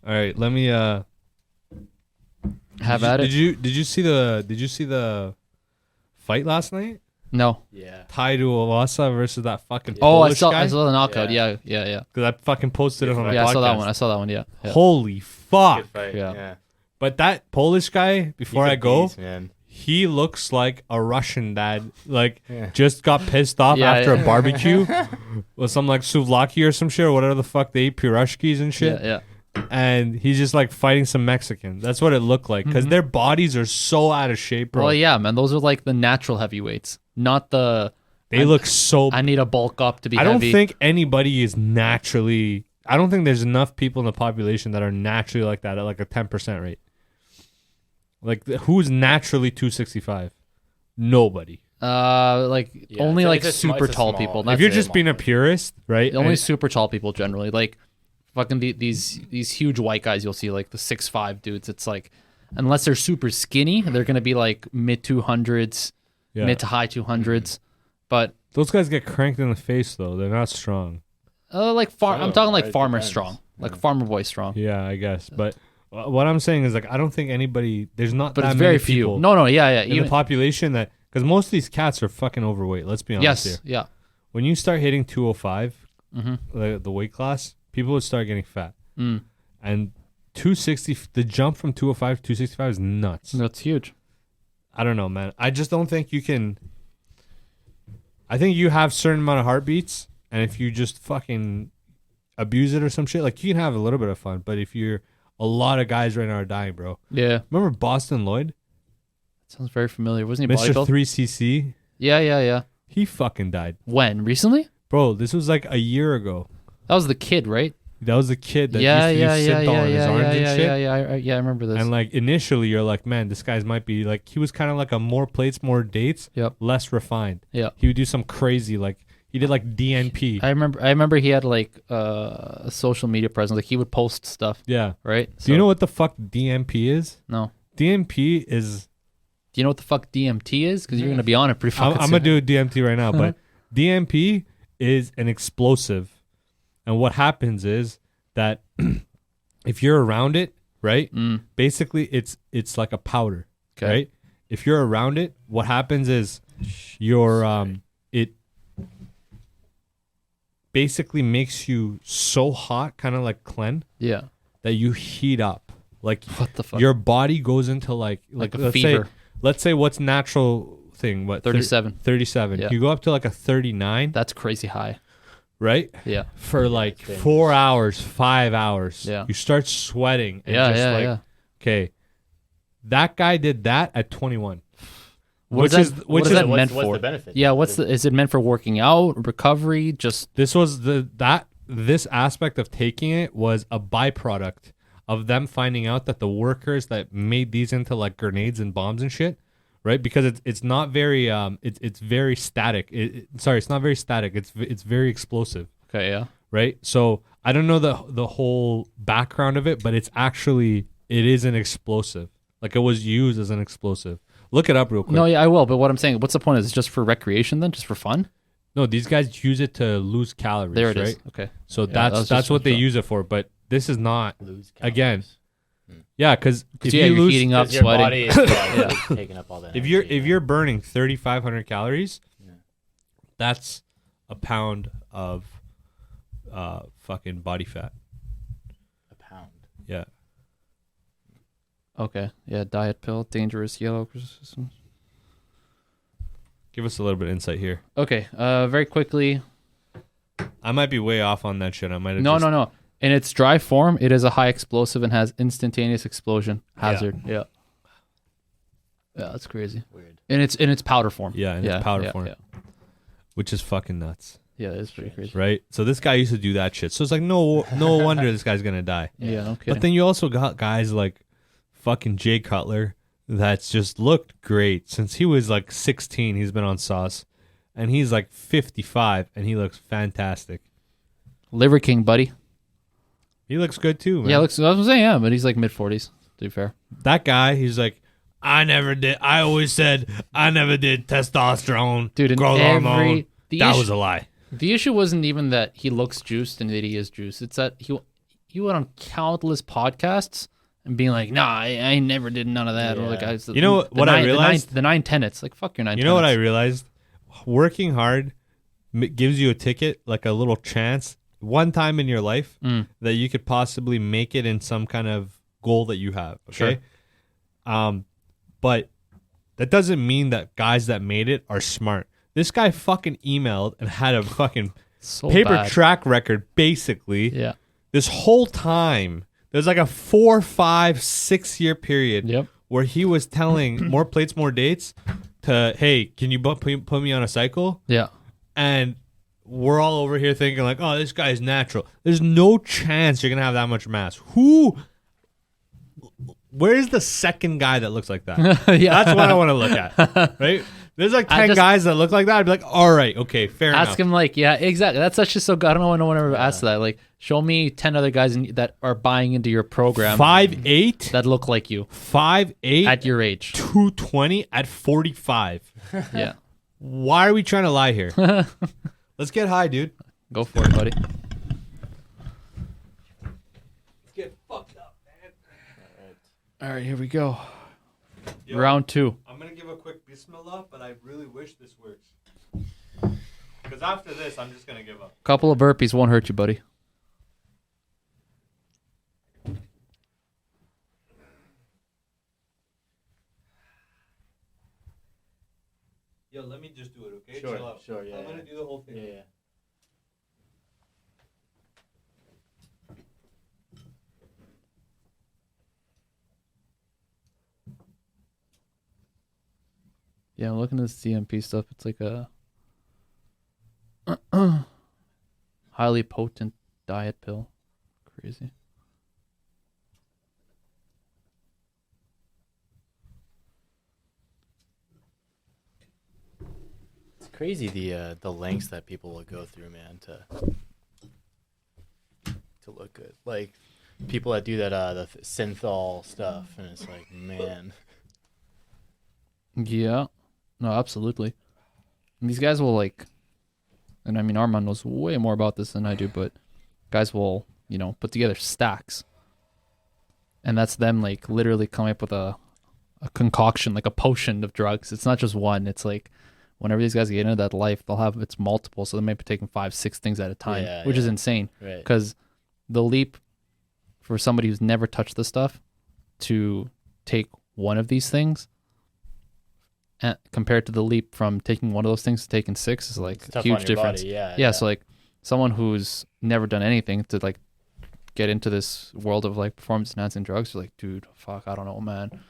All right, let me Have at it. Did you see the fight last night? No. Yeah. Tai Tuivasa versus that fucking Oh, Polish guy? I saw the knockout. Yeah. Yeah. Because I fucking posted it on the Yeah, podcast. I saw that one. Yeah. Holy fuck. Good fight. Yeah. Yeah. But that Polish guy, before He's a I go, beast, man. he looks like a Russian dad. Like, Yeah. just got pissed off Yeah, after yeah. a barbecue with some like souvlaki or some shit or whatever the fuck they eat, piroshkis and shit. Yeah. And he's just like fighting some Mexican. That's what it looked like. Because their bodies are so out of shape, bro. Well, yeah, man. Those are like the natural heavyweights, not the. They look so. I need a bulk up to be I don't heavy. think anybody is naturally. I don't think there's enough people in the population that are naturally like that at like a 10% rate. Like who's naturally 265? Nobody. Like Yeah, only it's a- like it's a super it's a tall small- people. if If That's you're it. just being a purist, right? Only and- super tall people generally. Like fucking these huge white guys you'll see, like the 6'5" dudes. It's like unless they're super skinny, they're gonna be like mid 200s, yeah. mid to high 200s. But Those guys get cranked in the face though. They're not strong. I'm Some talking of like them, farmer right? strong, like Yeah. farmer boy strong. Yeah, I guess. But What I'm saying is like I don't think anybody. There's not But that it's many very few. people No, yeah. in the population that because most of these cats are fucking overweight. Let's be honest yes, here. yeah. When you start hitting 205, Mm-hmm. the weight class, people would start getting fat. Mm. And 260, the jump from 205 to 265 is nuts. That's huge. I don't know, man. I just don't think you can. I think you have certain amount of heartbeats, and if you just fucking abuse it or some shit, like you can have a little bit of fun. But if you're a lot of guys right now are dying, bro. Yeah. Remember Boston Lloyd, Sounds very familiar. Wasn't he Mr. bodybuilder? 3cc? Yeah. He fucking died, When? Recently? bro. This was like a year ago. That was the kid, right? That was the kid that Yeah. used to use Synthol in his arms and shit. I remember this. And like initially, you're like, man, this guy's might be like he was kind of like a more plates, more dates, Yep. less refined. Yeah. He would do some crazy like he did like DNP. I remember he had like a social media presence. Like he would post stuff, Yeah. right? Do you know what the fuck DNP is? No. DNP is. Do you know what the fuck DMT is? Because you're gonna be on it pretty I'm fucking gonna soon. do DMT right now, but DNP is an explosive, and what happens is that if you're around it, right? Basically, it's like a powder, Okay. right? If you're around it, what happens is your it basically makes you so hot, kind of like Clen, Yeah. that you heat up. Like What the fuck? your body goes into like a let's fever. Let's say what's natural thing? What 37. 37. Yeah. You go up to like a 39, That's crazy high. right? Yeah. For like it's 4 hours, 5 hours. Yeah. You start sweating. And Yeah, just yeah, like, yeah. okay, that guy did that at 21. What is that What's meant what's for? the benefit? Yeah, is it meant for working out, recovery, just This was this aspect of taking it was a byproduct of them finding out that the workers that made these into like grenades and bombs and shit, right? Because it's not very it's very static. It's not very static. It's very explosive, okay, yeah. right? So I don't know the whole background of it, but it is an explosive. Like it was used as an explosive. Look it up real quick. No, yeah, I will. But what I'm saying, what's the point? Is it just for recreation then? Just for fun? No, these guys use it to lose calories. There it right? is. Okay. So Yeah, that was that's just what they so- use it for. But this is not. Lose Again, calories. Yeah, because if Yeah, you you're lose, heating up, 'Cause your sweating. body is taking up all that. if you're energy, if you're burning 3,500 calories, Yeah. that's a pound of fucking body fat. a pound. Yeah. Okay. Yeah, diet pill, dangerous yellow. Give us a little bit of insight here. Okay. Very quickly. I might be way off on that shit. I might have No. In its dry form, it is a high explosive and has instantaneous explosion hazard. Yeah. Yeah, that's crazy. Weird. In its powder form. Yeah, in its powder form. Yeah. which is fucking nuts, Yeah, it's pretty crazy. right? So this guy used to do that shit. So it's like no wonder this guy's gonna die. Yeah, no kidding. But then you also got guys like fucking Jay Cutler that's just looked great since he was like 16. He's been on sauce, and he's like 55, and he looks fantastic. Liver King, buddy. He looks good too, man. Yeah, looks. I was saying, yeah, but he's like mid-40s. To be fair. That guy, he's like, I always said I never did testosterone, Dude, in growth hormone. the That issue- was a lie. The issue wasn't even that he looks juiced and that he is juiced. It's that he went on countless podcasts and being like, "Nah, I never did none of that." Or Yeah. like, You know what I realized? The nine tenets. Like, fuck your nine. You know what I tenets. realized? Working hard gives you a ticket, like a little chance, one time in your life that you could possibly make it in some kind of goal that you have. Okay. But that doesn't mean that guys that made it are smart. This guy fucking emailed and had a fucking So paper bad. track record basically Yeah. this whole time. There's like a 4, 5, 6 year period Yep. where he was telling more plates, more dates to, hey, can you put me on a cycle? Yeah. And we're all over here thinking like, oh, this guy's natural. There's no chance you're going to have that much mass. Where's the second guy that looks like that? Yeah. That's what I want to look at, right? There's like 10 just- guys that look like that. I'd be like, all right, okay, fair enough. Ask him like, yeah, exactly. That's just so. I don't know. No one ever asked that. Like, show me 10 other guys that are buying into your program 5'8", that look like you 5'8", at your age. 220 at 45. Yeah. Why are we trying to lie here? Let's get high, dude. Go for it, buddy. Let's get fucked up, man. All right, here we go. Yo, Round 2. I'm gonna give a quick bismillah, but I really wish this works. Because after this, I'm just gonna give up. Couple of burpees won't hurt you, buddy. Yo, let me just do it, okay? Sure, Chill out. sure, yeah, I'm gonna yeah. do the whole thing. Yeah. Yeah, I'm looking at this DMP stuff. It's like a highly potent diet pill. Crazy. It's crazy the lengths that people will go through, man, to look good. Like people that do that synthol stuff, and it's like, man. Yeah. No, absolutely. And these guys will like, and I mean, Armand knows way more about this than I do, but guys will, put together stacks. And that's them like literally coming up with a concoction, like a potion of drugs. It's not just one. It's like whenever these guys get into that life, they'll have it's multiple. So they might be taking 5-6 things at a time, which is insane. Right. Because the leap for somebody who's never touched this stuff to take one of these things compared to the leap from taking one of those things to taking 6 is like a huge difference. Body. Yeah. So like someone who's never done anything to like get into this world of like performance enhancing drugs, you're like, dude, fuck, I don't know, man.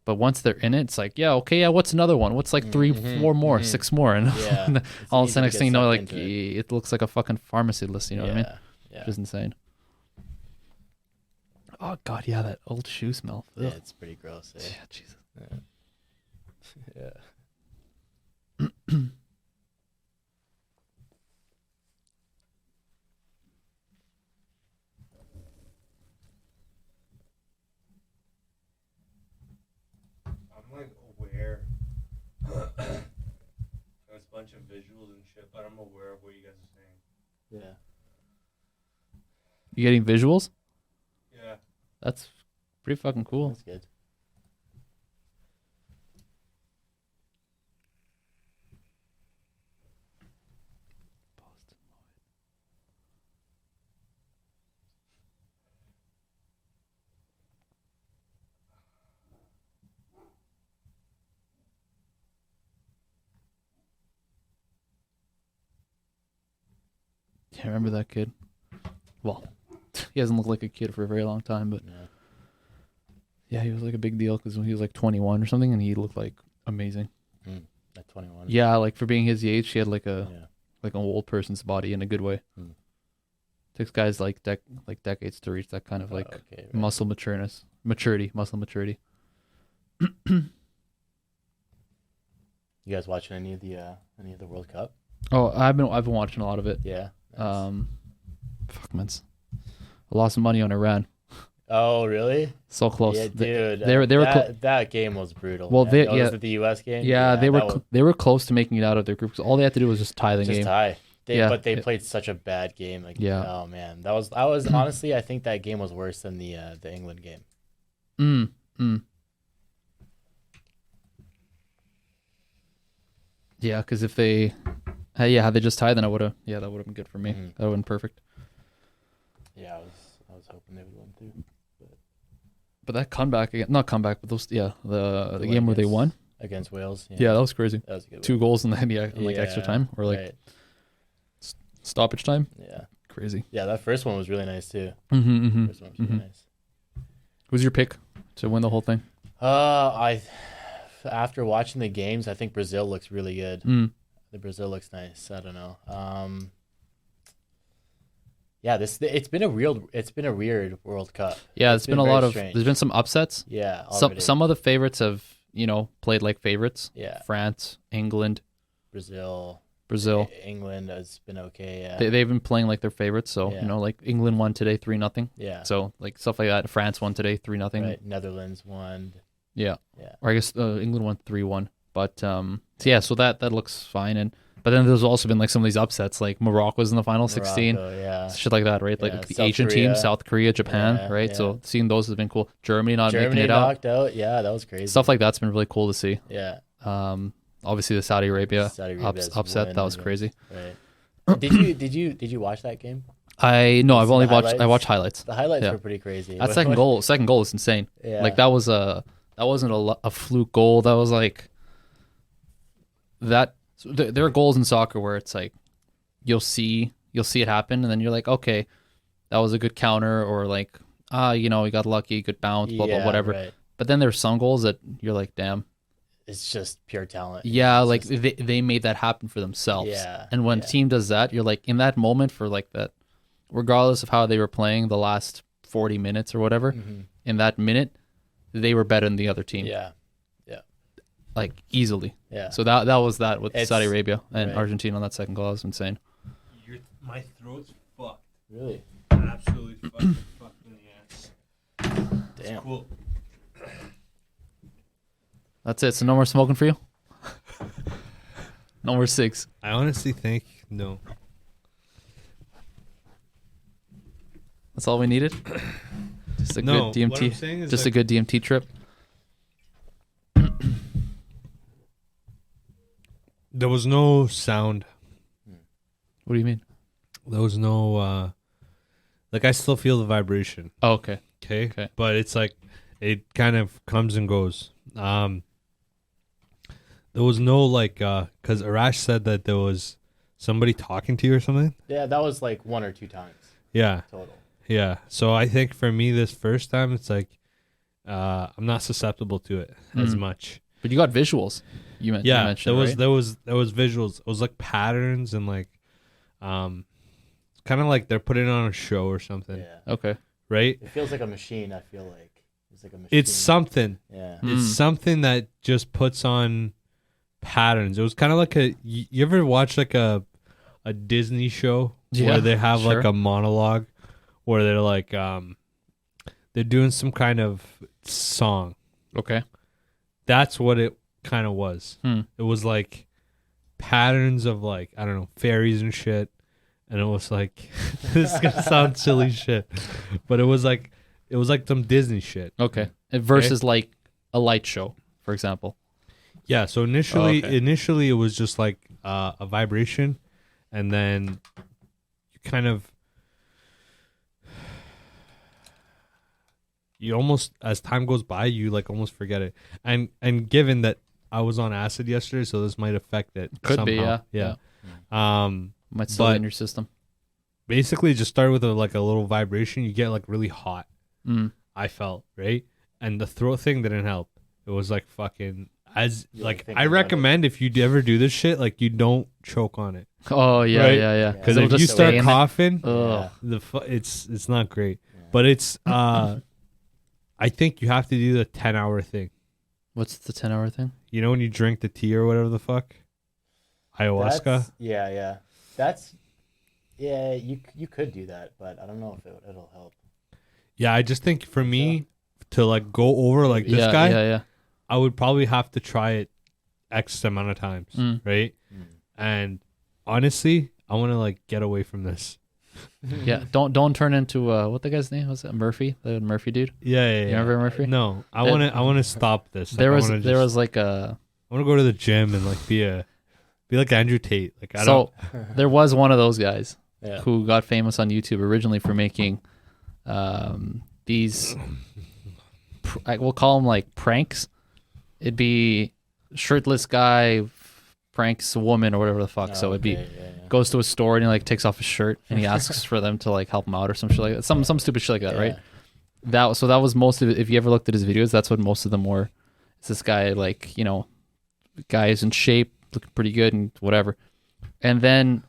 But once they're in it, it's like, yeah, okay, yeah, what's another one? What's like 3, 4 more, 6 more? And all of a sudden, next thing you know, like it looks like a fucking pharmacy list, you know what I mean? Yeah. Which is insane. Oh, God, yeah, that old shoe smell. Ugh. Yeah, it's pretty gross. Eh? Yeah, Jesus. Yeah. I'm like aware. There's a bunch of visuals and shit, but I'm aware of what you guys are saying. Yeah. You getting visuals? Yeah. That's pretty fucking cool. That's good. Yeah, I remember that kid. Well, he hasn't looked like a kid for a very long time, but yeah, he was like a big deal because when he was like 21 or something, and he looked like amazing. At 21. Yeah, like for being his age, he had like Yeah. like an old person's body in a good way. Takes guys like decades to reach that kind of like Okay, right. muscle maturity. You guys watching any of the World Cup? Oh, I've been watching a lot of it. Yeah. Nice. Fuck, man. I lost some money on Iran. Oh, really? So close. Yeah, dude. They were that game was brutal. Well, man. Was it the U.S. game? Yeah, they were close to making it out of their group because all they had to do was just tie the game. Tie. Yeah. But they played such a bad game. Like, Yeah. Oh man, I was honestly, I think that game was worse than the England game. Yeah, because if they, had they just tied, then that would have been good for me. Mhm. That would have been perfect. Yeah, I was hoping they would win too. But that comeback again, not comeback, but those, the game where they won. Against Wales. Yeah, that was crazy. That was a good 2 goals in the like extra Yeah, time or like right. stoppage time. Yeah. Crazy. Yeah, that first one was really nice too. Mm-hmm. First one was really nice. Who's your pick to win the whole thing? After watching the games, I think Brazil looks really good. The Brazil looks nice. I don't know. Yeah, it's been a weird World Cup. Yeah, it's been a lot of. strange. There's been some upsets. Yeah, Some of the favorites have played like favorites. Yeah. France, England, Brazil, England has been okay. Yeah, they've been playing like their favorites. So Yeah. like England won today 3-0. yeah. So like stuff like that. France won today 3-0. Right. Netherlands won. Yeah. Yeah. Or I guess England won 3-1. But so that looks fine. And But then there's also been like some of these upsets, like Morocco was in the final 16, Morocco, yeah. shit like that, right? Yeah, Like the South Asian Korea. teams, South Korea, Japan, Yeah, right? yeah. So seeing those has been cool. Germany not making Germany it out, knocked out. Yeah, that was crazy. stuff like that's been really cool to see. Yeah. Obviously the Saudi Arabia, Saudi Arabia's upset, win that was against- crazy. Right. Did you watch that game? I've see only the watched I highlights? watched highlights. The highlights Yeah. were pretty crazy. That second goal is insane. Yeah. Like that wasn't a fluke goal. That was like that. So there are goals in soccer where it's like you'll see it happen, and then you're like, okay, that was a good counter, or like we got lucky, good bounce, blah blah Yeah, whatever. right. But then there's some goals that you're like, damn, It's just pure talent. yeah, It's like just- they made that happen for themselves. Yeah, And when yeah. a team does that, you're like in that moment for like that, regardless of how they were playing the last 40 minutes or whatever, in that minute, they were better than the other team. yeah, Like easily. yeah. So that was that with It's- Saudi Arabia and right. Argentina on that second goal. That was insane. My throat's fucked. Really, Absolutely fucking fucked in the ass. damn. Cool. That's it. So no more smoking for you? No more cigs. I honestly think no. That's all we needed? Just a No, good what I'm saying DMT. is Just like- a good DMT trip. There was no sound. What do you mean? There was no like I still feel the vibration. Oh, okay. Okay. But it's like it kind of comes and goes. There was no like because Arash said that there was somebody talking to you or something. Yeah, that was like 1 or 2 times Yeah. total. Yeah. So I think for me this first time it's like I'm not susceptible to it as much. But you got visuals. You Yeah. mentioned, there was right? there was visuals. It was like patterns and like it's kind of like they're putting on a show or something. Yeah, Okay. Right? it feels like a machine. I feel like it's like a machine. It's something. Yeah, It's something that just puts on patterns. It was kind of like you ever watch like a Disney show Yeah, where they have like sure. a monologue where they're like they're doing some kind of song. Okay. That's what it kind of was. It was like patterns of like I don't know fairies and shit, and it was like this is gonna sound silly shit, but it was like some Disney shit. Okay. Versus like a light show, for example. Yeah, so initially okay. it was just like a vibration, and then you kind of you almost as time goes by you like almost forget it. And given that I was on acid yesterday, so this might affect it. Could be, somehow. yeah. Might still But- be in your system. Basically just start with like a little vibration, you get like really hot. I felt, right? And the throat thing didn't help. It was like fucking as You like think I about recommend if you ever do this shit, like you don't choke on it. Oh, yeah, Right? yeah. Because it'll if you just start stay in coughing, Ugh. it's not great. But it's I think you have to do the 10-hour thing. What's the 10-hour thing? You know when you drink the tea or whatever the fuck? Ayahuasca? Yeah. You could do that, but I don't know if it'll help. Yeah, I just think for me to like go over like this yeah, guy, Yeah. I would probably have to try it X amount of times, Mm. right? And honestly, I want to like get away from this. Yeah. Don't turn into what the guy's name was? It Murphy, the Murphy dude. Yeah. You remember Murphy? No, I That- want to stop this. Like, There I was wanna there just- was like a I want to go to the gym and like be like Andrew Tate. Like I so there was one of those guys Yeah. who got famous on YouTube originally for making these we'll call them like pranks. It'd be shirtless guy pranks a woman or whatever the fuck. So it'd be goes to a store and he like takes off his shirt and he asks for them to like help him out or some shit like that. Some stupid shit like that, right? That was most of it. If you ever looked at his videos, that's what most of them were. It's this guy like, guy is in shape, looking pretty good and whatever. And then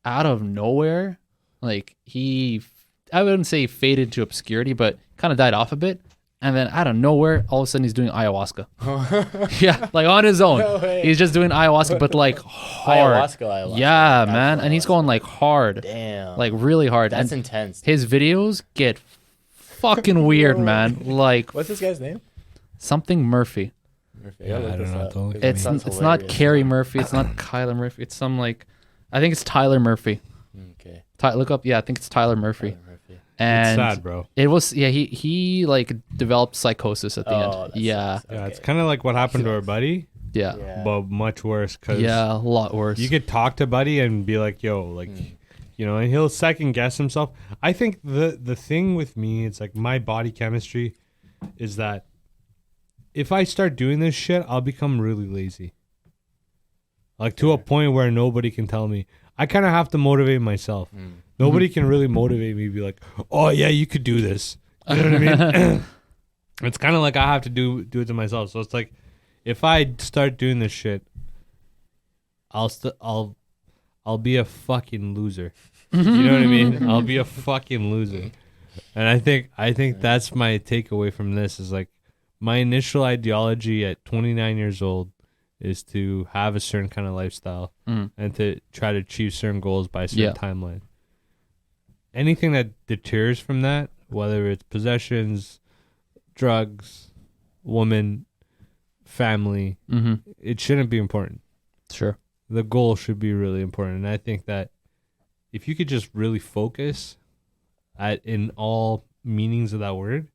out of nowhere, like I wouldn't say faded into obscurity, but kind of died off a bit. And then out of nowhere, all of a sudden he's doing ayahuasca. Yeah, like on his own. No way. He's just doing ayahuasca, but like hard. Ayahuasca. Yeah, That's man. And he's going like hard. Damn. Like really hard. That's and intense. his videos get fucking weird, man. Like What's this guy's name? something Murphy. Murphy. Yeah, look I don't this know. up. Don't look at It's me. it's not Carrie Murphy. It's not Kyler Murphy. It's some like, I think it's Tyler Murphy. Okay. Look up. Yeah, I think it's Tyler Murphy. Tyler Murphy. And It's sad, bro. it was he like developed psychosis at the Oh, end. that Yeah, sucks. Yeah, Okay. it's kind of like what happened to our buddy, yeah, Yeah. but much worse. Cause yeah, a lot worse. you could talk to buddy and be like, "Yo, like, you know," and he'll second guess himself. I think the thing with me, it's like my body chemistry, is that if I start doing this shit, I'll become really lazy. Like to a point where nobody can tell me. I kind of have to motivate myself. Nobody can really motivate me. Be like, "Oh yeah, you could do this." You know what I mean? It's kind of like I have to do it to myself. So it's like, if I start doing this shit, I'll be a fucking loser. You know what I mean? I'll be a fucking loser. And I think that's my takeaway from this is like my initial ideology at 29 years old is to have a certain kind of lifestyle and to try to achieve certain goals by a certain timeline. Anything that deters from that, whether it's possessions, drugs, woman, family, it shouldn't be important. Sure. The goal should be really important. And I think that if you could just really focus in all meanings of that word,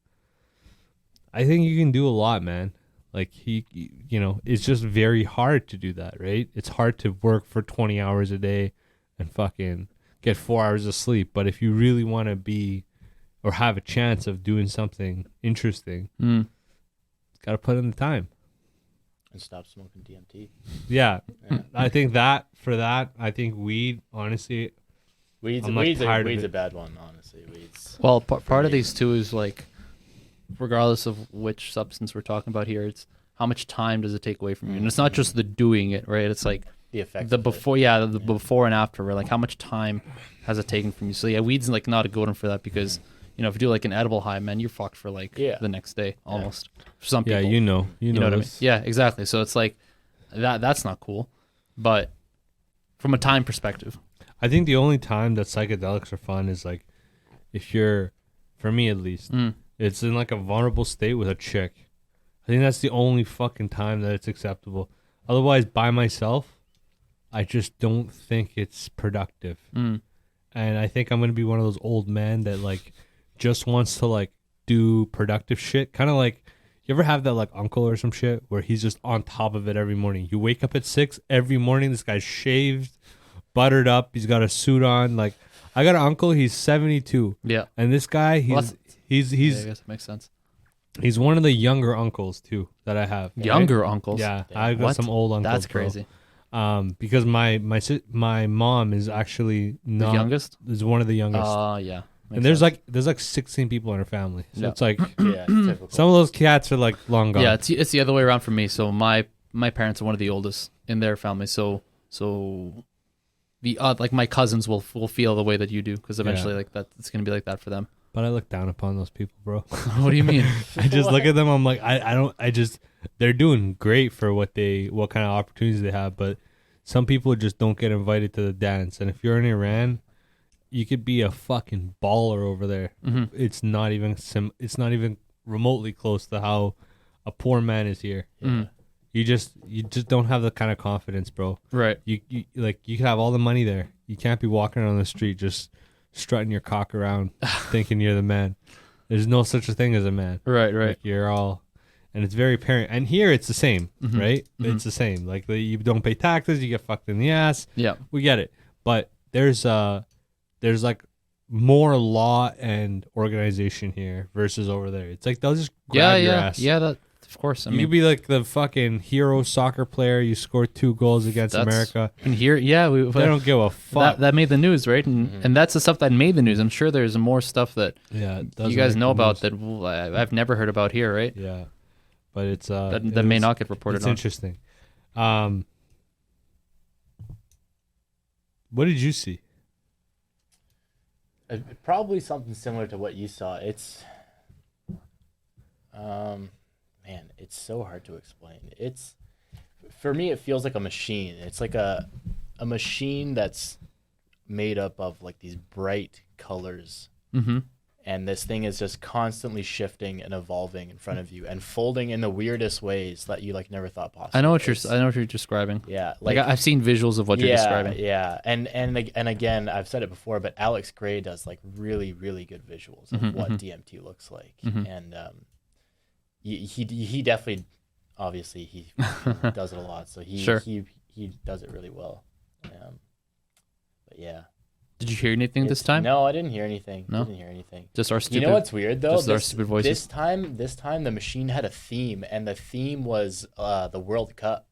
I think you can do a lot, man. Like it's just very hard to do that, right? It's hard to work for 20 hours a day and fucking get 4 hours of sleep. But if you really want to be or have a chance of doing something interesting, got to put in the time. And stop smoking DMT. Yeah. I think I think weed, honestly, Weed's I'm, like, tired of a it. bad one, honestly. Weed's Well, part of these too is like, regardless of which substance we're talking about here, it's how much time does it take away from you, and it's not just the doing it, right? It's like the effect. the before, the before and after. Right? Like how much time has it taken from you? So yeah, weed's like not a good one for that because if you do like an edible high, man, you're fucked for like the next day almost. For some people, you know what I mean? this. Yeah, exactly. So it's like that's not cool, but from a time perspective. I think the only time that psychedelics are fun is like if you're, for me at least, it's in like a vulnerable state with a chick. I think that's the only fucking time that it's acceptable. Otherwise, by myself, I just don't think it's productive. And I think I'm going to be one of those old men that like just wants to like do productive shit. Kind of like, you ever have that like uncle or some shit where he's just on top of it every morning? You wake up at 6 every morning. This guy's shaved, buttered up. He's got a suit on. Like, I got an uncle. He's 72. Yeah. And this guy, he's Yeah, I guess it makes sense. he's one of the younger uncles too that I have. Younger right? uncles. Yeah, I've got What? some old uncles. That's bro. crazy. Because my mom is actually not The youngest? Is one of the youngest. Yeah. And there's like 16 people in her family. So Yeah. it's like Yeah, typical. some of those cats are like long gone. Yeah, it's the other way around for me. So my parents are one of the oldest in their family. So the like my cousins will feel the way that you do because eventually like that it's gonna be like that for them. But I look down upon those people, bro. What do you mean? I just look at them. I'm like, they're doing great for what kind of opportunities they have. But some people just don't get invited to the dance. And if you're in Iran, you could be a fucking baller over there. Mm-hmm. It's not even remotely close to how a poor man is here. Mm. You just don't have the kind of confidence, bro. Right. You could have all the money there. You can't be walking around the street just strutting your cock around thinking you're the man. There's no such a thing as a man. Right. Like, you're all, and it's very apparent. And here it's the same, Mhm. right? Mhm. It's the same. Like you don't pay taxes, you get fucked in the ass. Yeah. We get it. But there's like more law and organization here versus over there. It's like they'll just grab your ass. Yeah. That of course. I You mean, could be like the fucking hero soccer player. You score 2 goals against That's- America. and here, yeah, They don't give a fuck. that made the news, right? And that's the stuff that made the news. I'm sure there's more stuff that Yeah, it you doesn't guys make know the about news. that I've never heard about here, right? Yeah, but it's That may not get reported It's on. interesting. What did you see? Probably something similar to what you saw. It's, man, it's so hard to explain. It's, for me, it feels like a machine. It's like a machine that's made up of like these bright colors, Mm-hmm. and this thing is just constantly shifting and evolving in front of you and folding in the weirdest ways that you like never thought possible. I know what you're describing. Yeah, Like I've seen visuals of what you're describing. Yeah, and again, I've said it before, but Alex Gray does like really, really good visuals of what DMT looks like, and he definitely, obviously, he does it a lot, so he does it really well. But yeah. Did you hear anything this time? No, I didn't hear anything. No? Didn't hear anything. Just our stupid. You know what's weird though? Just our stupid voices. This time the machine had a theme, and the theme was the World Cup.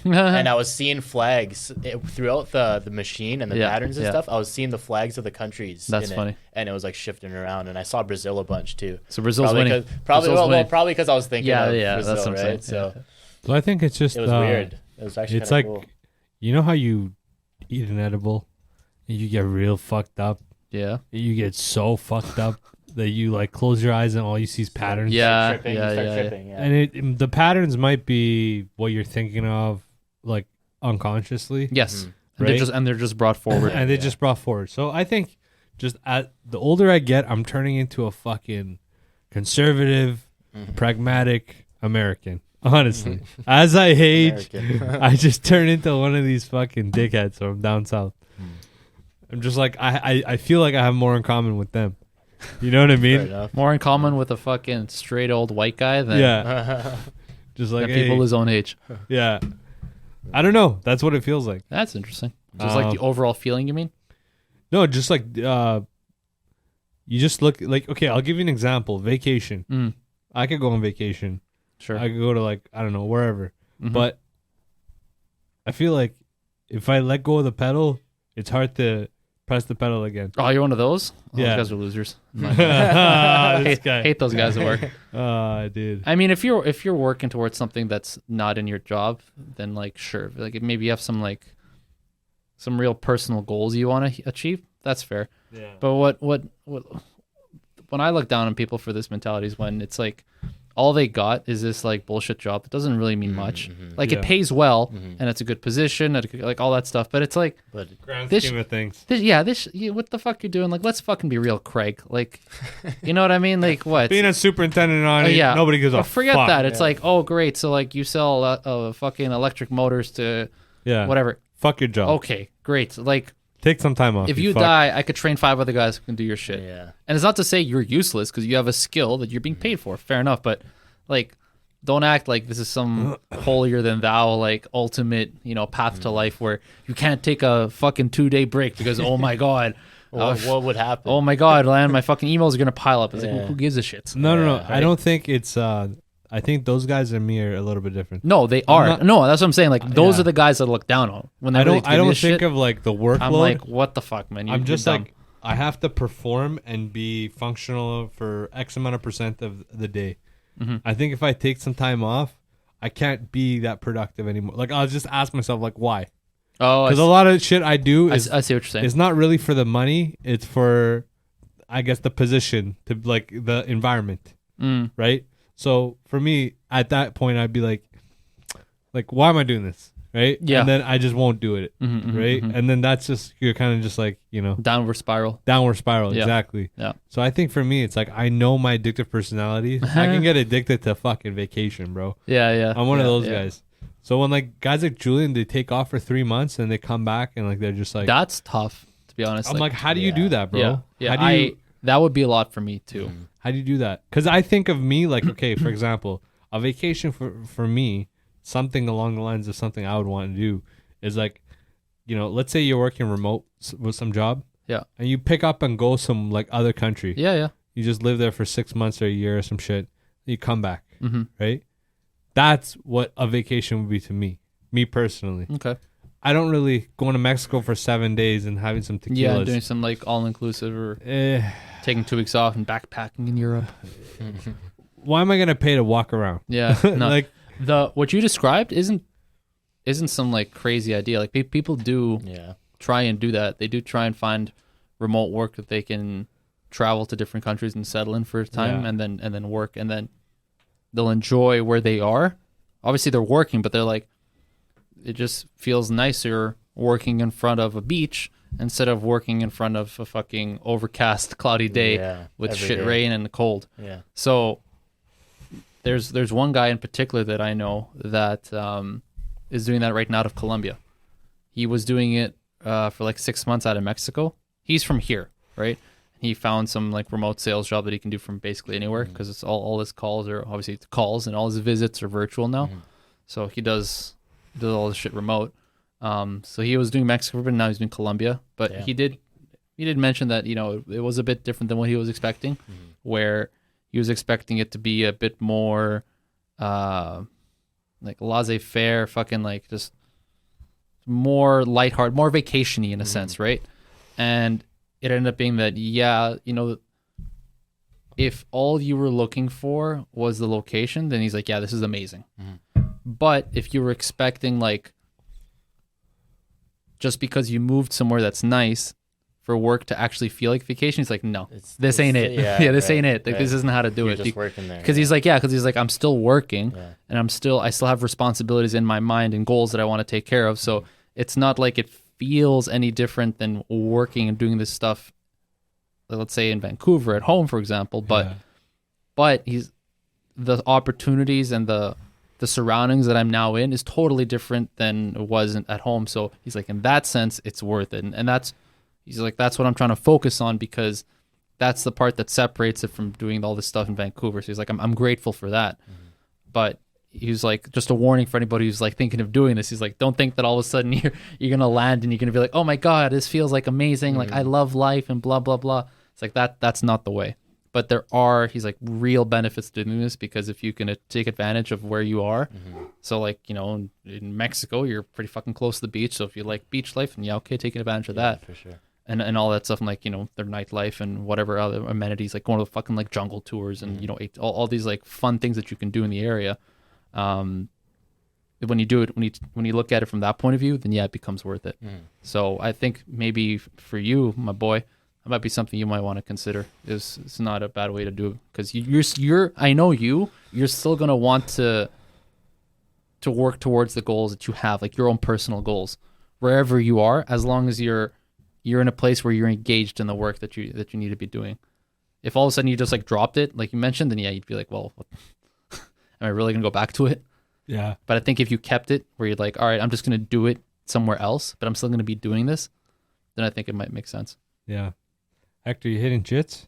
And I was seeing flags throughout the machine and the patterns and stuff. I was seeing the flags of the countries. That's funny. And it was like shifting around, and I saw Brazil a bunch too. So Brazil's winning. Probably because I was thinking of Brazil, that's what I'm right? saying. So I think it's just it was weird. It was actually it's like like cool. You know how you eat an edible and you get real fucked up. Yeah. You get so fucked up that you like close your eyes and all you see is patterns. Yeah. Tripping, Yeah. you start Yeah. tripping, yeah. And the patterns might be what you're thinking of, like unconsciously. Yes. Right? And they're just brought forward. And they just brought forward. So I think just the older I get, I'm turning into a fucking conservative, pragmatic American. Honestly, as I age, I just turn into one of these fucking dickheads from down south. I'm just like I feel like I have more in common with them. You know what I Fair mean? enough. More in common with a fucking straight old white guy than Yeah. Just like people hey, his own age. yeah. I don't know. That's what it feels like. That's interesting. Just like the overall feeling, you mean? No, just like you just look like okay. I'll give you an example. Vacation. I could go on vacation. Sure. I could go to like I don't know wherever, Mhm. but I feel like if I let go of the pedal, it's hard to press the pedal again. Oh, you're one of those? Oh, Yeah. Those guys are losers. This hate, guy. hate those guys at work. Dude. I mean, if you're working towards something that's not in your job, then like sure, like maybe you have some real personal goals you want to achieve. That's fair. Yeah. But what when I look down on people for this mentality is when it's like all they got is this like bullshit job that doesn't really mean much. Like Yeah. it pays well and it's a good position, like all that stuff. But it's like But Grand This- scheme of things. what the fuck you doing? Like let's fucking be real, Craig. Like, you know what I mean? Like what? Being a superintendent on it, yeah. nobody gives a Well, forget fuck. that. It's like, oh, great. So like you sell fucking electric motors to Yeah. whatever. Fuck your job. Okay, great. Like Take some time off. if you fuck. die, I could train 5 other guys who can do your shit. yeah. And it's not to say you're useless because you have a skill that you're being paid for. Fair enough, but like, don't act like this is some holier than thou, like ultimate, path to life where you can't take a fucking 2-day break because oh my god, What would happen? oh my god, man, my fucking emails are gonna pile up. It's like Yeah. who gives a shit? No. Yeah, I don't think it's. I think those guys and me are a little bit different. No, they are. not- No, that's what I'm saying. Like those yeah. are the guys that look down on when they I really don't. I don't think shit. of like the workload. I'm like, what the fuck, man? I'm You're just dumb. like I have to perform and be functional for X amount of percent of the day. Mm-hmm. I think if I take some time off, I can't be that productive anymore. Like I'll just ask myself like why? oh, Because a lot of shit I do I is see what you're saying. it's not really for the money. It's for I guess the position to like the environment, Mm. right? So for me at that point I'd be like why am I doing this? Right? Yeah. And then I just won't do it. Mhm, mhm, Right? mhm. And then that's just you're kind of just like, Downward spiral. downward spiral. Yeah. Exactly. Yeah. So I think for me, it's like I know my addictive personality. I can get addicted to fucking vacation, bro. Yeah, yeah. I'm one of yeah, those yeah. guys. So when like guys like Julian, they take off for 3 months and they come back and like they're just like, That's tough, to be honest. I'm like, how do you do that, bro? yeah, yeah. How do you that would be a lot for me too. how do you do that? Because I think of me like, okay, for example, a vacation for me, something along the lines of something I would want to do is like, let's say you're working remote with some job. Yeah. And you pick up and go some like other country. Yeah, yeah. You just live there for 6 months or a year or some shit. You come back, Mm-hmm. right? That's what a vacation would be to me personally. Okay. I don't really going to Mexico for 7 days and having some tequilas. Yeah, doing some like all inclusive or taking 2 weeks off and backpacking in Europe. Why am I gonna pay to walk around? Yeah. No. Like, What you described isn't some like crazy idea. Like people do Yeah. try and do that. They do try and find remote work that they can travel to different countries and settle in for a time Yeah. and then work, and then they'll enjoy where they are. Obviously they're working, but they're like, it just feels nicer working in front of a beach instead of working in front of a fucking overcast, cloudy day Yeah, with every shit day. rain and the cold. Yeah. So there's one guy in particular that I know that is doing that right now out of Colombia. He was doing it for like 6 months out of Mexico. He's from here, right? He found some like remote sales job that he can do from basically anywhere because it's all his calls are obviously calls and all his visits are virtual now. So he does all this shit remote. So he was doing Mexico, but now he's doing Colombia. But Yeah. he did mention that it was a bit different than what he was expecting, where he was expecting it to be a bit more like laissez-faire, fucking like just more lighthearted, more vacationy in a sense, right? And it ended up being that, if all you were looking for was the location, then he's like, yeah, this is amazing. But if you were expecting like just because you moved somewhere that's nice for work to actually feel like vacation, he's like, no, this ain't it. This ain't it. Like, this isn't how to do You're it. just working there. Because he's like, I'm still working and I still have responsibilities in my mind and goals that I want to take care of. So it's not like it feels any different than working and doing this stuff, let's say in Vancouver at home, for example. But the opportunities and the surroundings that I'm now in is totally different than it was at home. So he's like, in that sense, it's worth it. And that's what I'm trying to focus on, because that's the part that separates it from doing all this stuff in Vancouver. So he's like, I'm grateful for that. But he was like, just a warning for anybody who's like thinking of doing this. He's like, don't think that all of a sudden you're gonna land and you're gonna be like, oh my god, this feels like amazing, like I love life and blah blah blah. It's like that's not the way. But there are, he's like, real benefits to doing this, because if you can take advantage of where you are, so like, in Mexico, you're pretty fucking close to the beach. So if you like beach life, and taking advantage of that. For sure. And all that stuff, and like, their nightlife and whatever other amenities, like going to the fucking like jungle tours and, all these like fun things that you can do in the area. When you do it, when you look at it from that point of view, then it becomes worth it. So I think maybe for you, my boy, that might be something you might want to consider. It's not a bad way to do it, because you're I know you're still gonna want to work towards the goals that you have, like your own personal goals, wherever you are, as long as you're in a place where you're engaged in the work that you need to be doing. If all of a sudden you just like dropped it, like you mentioned, then you'd be like, well, am I really gonna go back to it? Yeah. But I think if you kept it where you're like, all right, I'm just gonna do it somewhere else, but I'm still gonna be doing this, then I think it might make sense. Yeah. Hector, you hitting jits?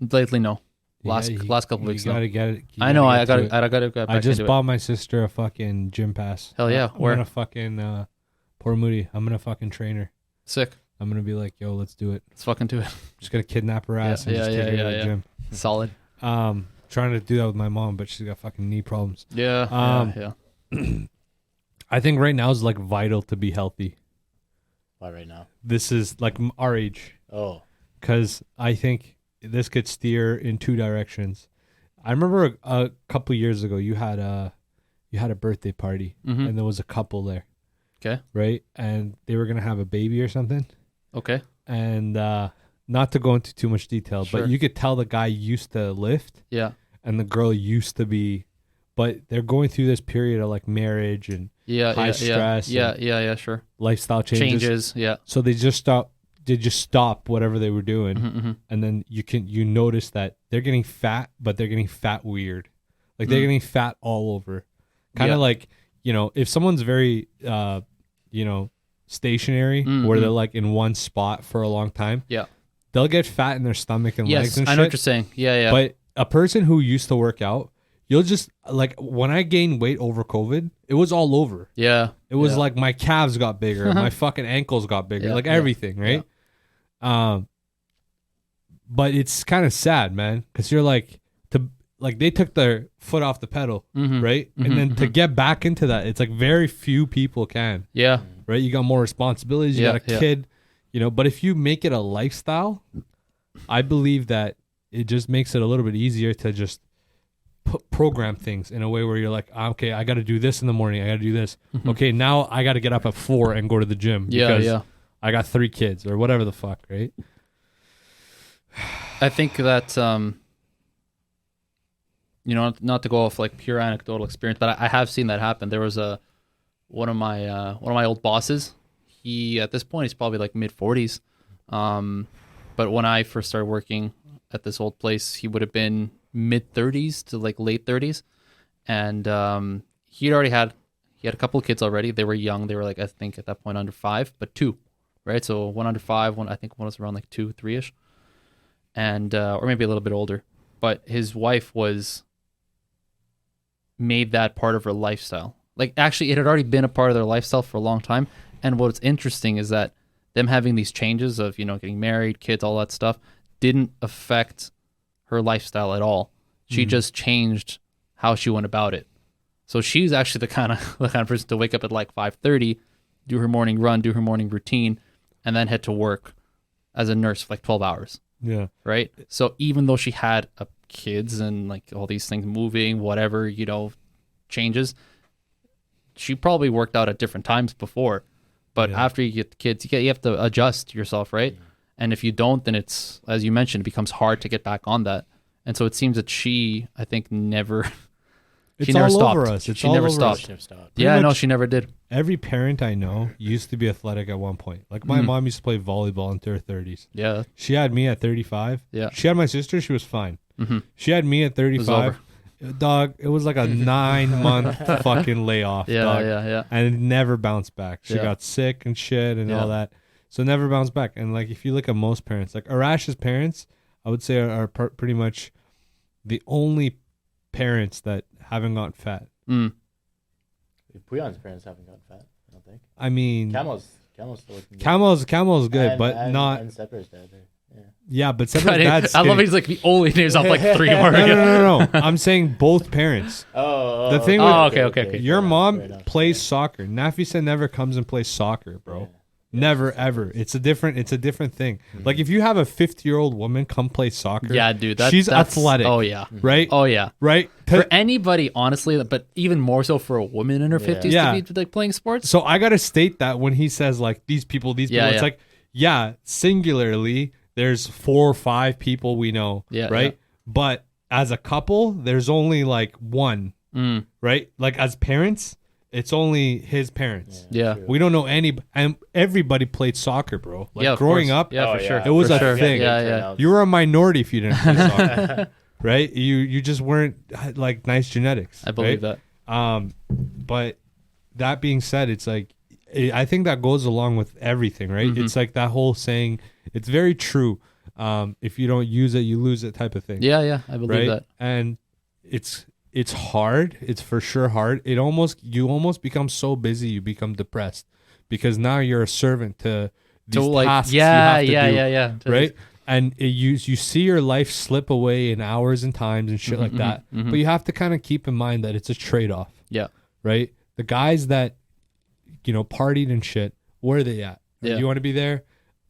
Lately, no. You Last couple weeks, You no. gotta get it. I know. I gotta get back I just into bought my sister a fucking gym pass. Hell yeah. I'm Where? gonna fucking poor Moody. I'm gonna fucking train her. Sick. I'm gonna be like, yo, let's do it. Let's fucking do it. Just gonna kidnap her ass and just take her to the gym. Solid. Trying to do that with my mom, but she's got fucking knee problems. Yeah. I think right now is like vital to be healthy. Why right now? This is like our age, Oh. because I think this could steer in two directions. I remember a couple years ago you had a birthday party and there was a couple there. Okay. Right, and they were gonna have a baby or something. Okay. And not to go into too much detail, Sure. but you could tell the guy used to lift Yeah. and the girl used to be, but they're going through this period of like marriage and Yeah. high stress. Yeah. Sure. lifestyle changes. Yeah. So they just stop whatever they were doing, and then you notice that they're getting fat, but they're getting fat weird, like they're getting fat all over, kind of like if someone's very stationary, where they're like in one spot for a long time, Yeah. they'll get fat in their stomach and legs Yes, and I shit. know what you're saying. Yeah. But a person who used to work out, you'll just like, when I gained weight over COVID, it was all over. Yeah. It was like my calves got bigger, my fucking ankles got bigger, Yeah, like yeah, everything, right? But it's kind of sad, man, because you're like, they took their foot off the pedal, right? And then to get back into that, it's like very few people can, Yeah. right? You got more responsibilities, you Yeah, got a yeah. kid, but if you make it a lifestyle, I believe that it just makes it a little bit easier to just program things in a way where you're like, okay, I got to do this in the morning. I got to do this. Okay, now I got to get up at 4 and go to the gym because I got 3 kids or whatever the fuck, right? I think that not to go off like pure anecdotal experience, but I have seen that happen. There was one of my old bosses. he at this point he's probably like mid 40s. But when I first started working at this old place, he would have been mid 30s to like late 30s, and he had a couple of kids already. They were young. They were like, I think at that point under 5, but 2, right? So one under 5, one I think one was around like 2, 3ish, and or maybe a little bit older. But his wife made that part of her lifestyle. Like actually, it had already been a part of their lifestyle for a long time. And what's interesting is that them having these changes of getting married, kids, all that stuff, didn't affect her lifestyle at all. She just changed how she went about it. So she's actually the kind of person to wake up at like 5:30, do her morning run, do her morning routine, and then head to work as a nurse for like 12 hours. Yeah. Right. So even though she had kids and like all these things moving, whatever, changes, she probably worked out at different times before. But after you get the kids, you have to adjust yourself, right? And if you don't, then it's, as you mentioned, it becomes hard to get back on that. And so it seems that she, I think, never... It's she never all stopped. over us. It's she all never over stopped. us. Never stopped. Yeah, Pretty no, much she never did. Every parent I know used to be athletic at one point. Like my mom used to play volleyball into her 30s. Yeah. She had me at 35. Yeah. She had my sister. She was fine. Mm-hmm. She had me at It 35. Dog, it was like a 9-month fucking layoff. Yeah, dog. yeah. And it never bounced back. She Yeah. got sick and shit and Yeah. all that. So never bounced back. And like if you look at most parents, like Arash's parents, I would say are pretty much the only parents that haven't gotten fat. Mm. Puyon's parents haven't gotten fat, I don't think. I mean, Camel's still looking good. Camel's good, but and, not. And Sepper's dad there. Yeah. Yeah, but Sepper's dad's I love skinny. he's like the only names off like 3 more. No. I'm saying both parents. Oh. The thing Oh, with okay. your Fair mom enough. plays soccer. Nafisa never comes and plays soccer, bro. Yeah. Never ever. It's a different thing. Like if you have a 50-year-old woman come play soccer, Yeah, dude. she's that's athletic. Oh, yeah. right? Oh, yeah. Right? For anybody, honestly, but even more so for a woman in her 50s Yeah. to be like playing sports. So I gotta state that when he says like these people, Yeah, it's yeah. like, yeah, singularly, there's 4 or 5 people we know, Yeah, right? yeah. But as a couple, there's only like one, Mm. right? Like as parents, it's only his parents. Yeah. True. We don't know and everybody played soccer, bro. Like Yeah, of growing course. up, Yeah, Oh, for sure. It was For a sure. thing. Yeah. you were a minority if you didn't play soccer, right? You just weren't like nice genetics. I believe right? that. But that being said, it's like I think that goes along with everything, right? Mm-hmm. It's like that whole saying. It's very true. If you don't use it, you lose it, type of thing. Yeah, I believe right. that. And it's hard. It's for sure hard. You almost become so busy you become depressed because now you're a servant to these tasks you have to do, yeah. right? And you see your life slip away in hours and times and shit like that. But you have to kind of keep in mind that it's a trade-off, Yeah. right? The guys that partied and shit, where are they at? Yeah. You want to be there?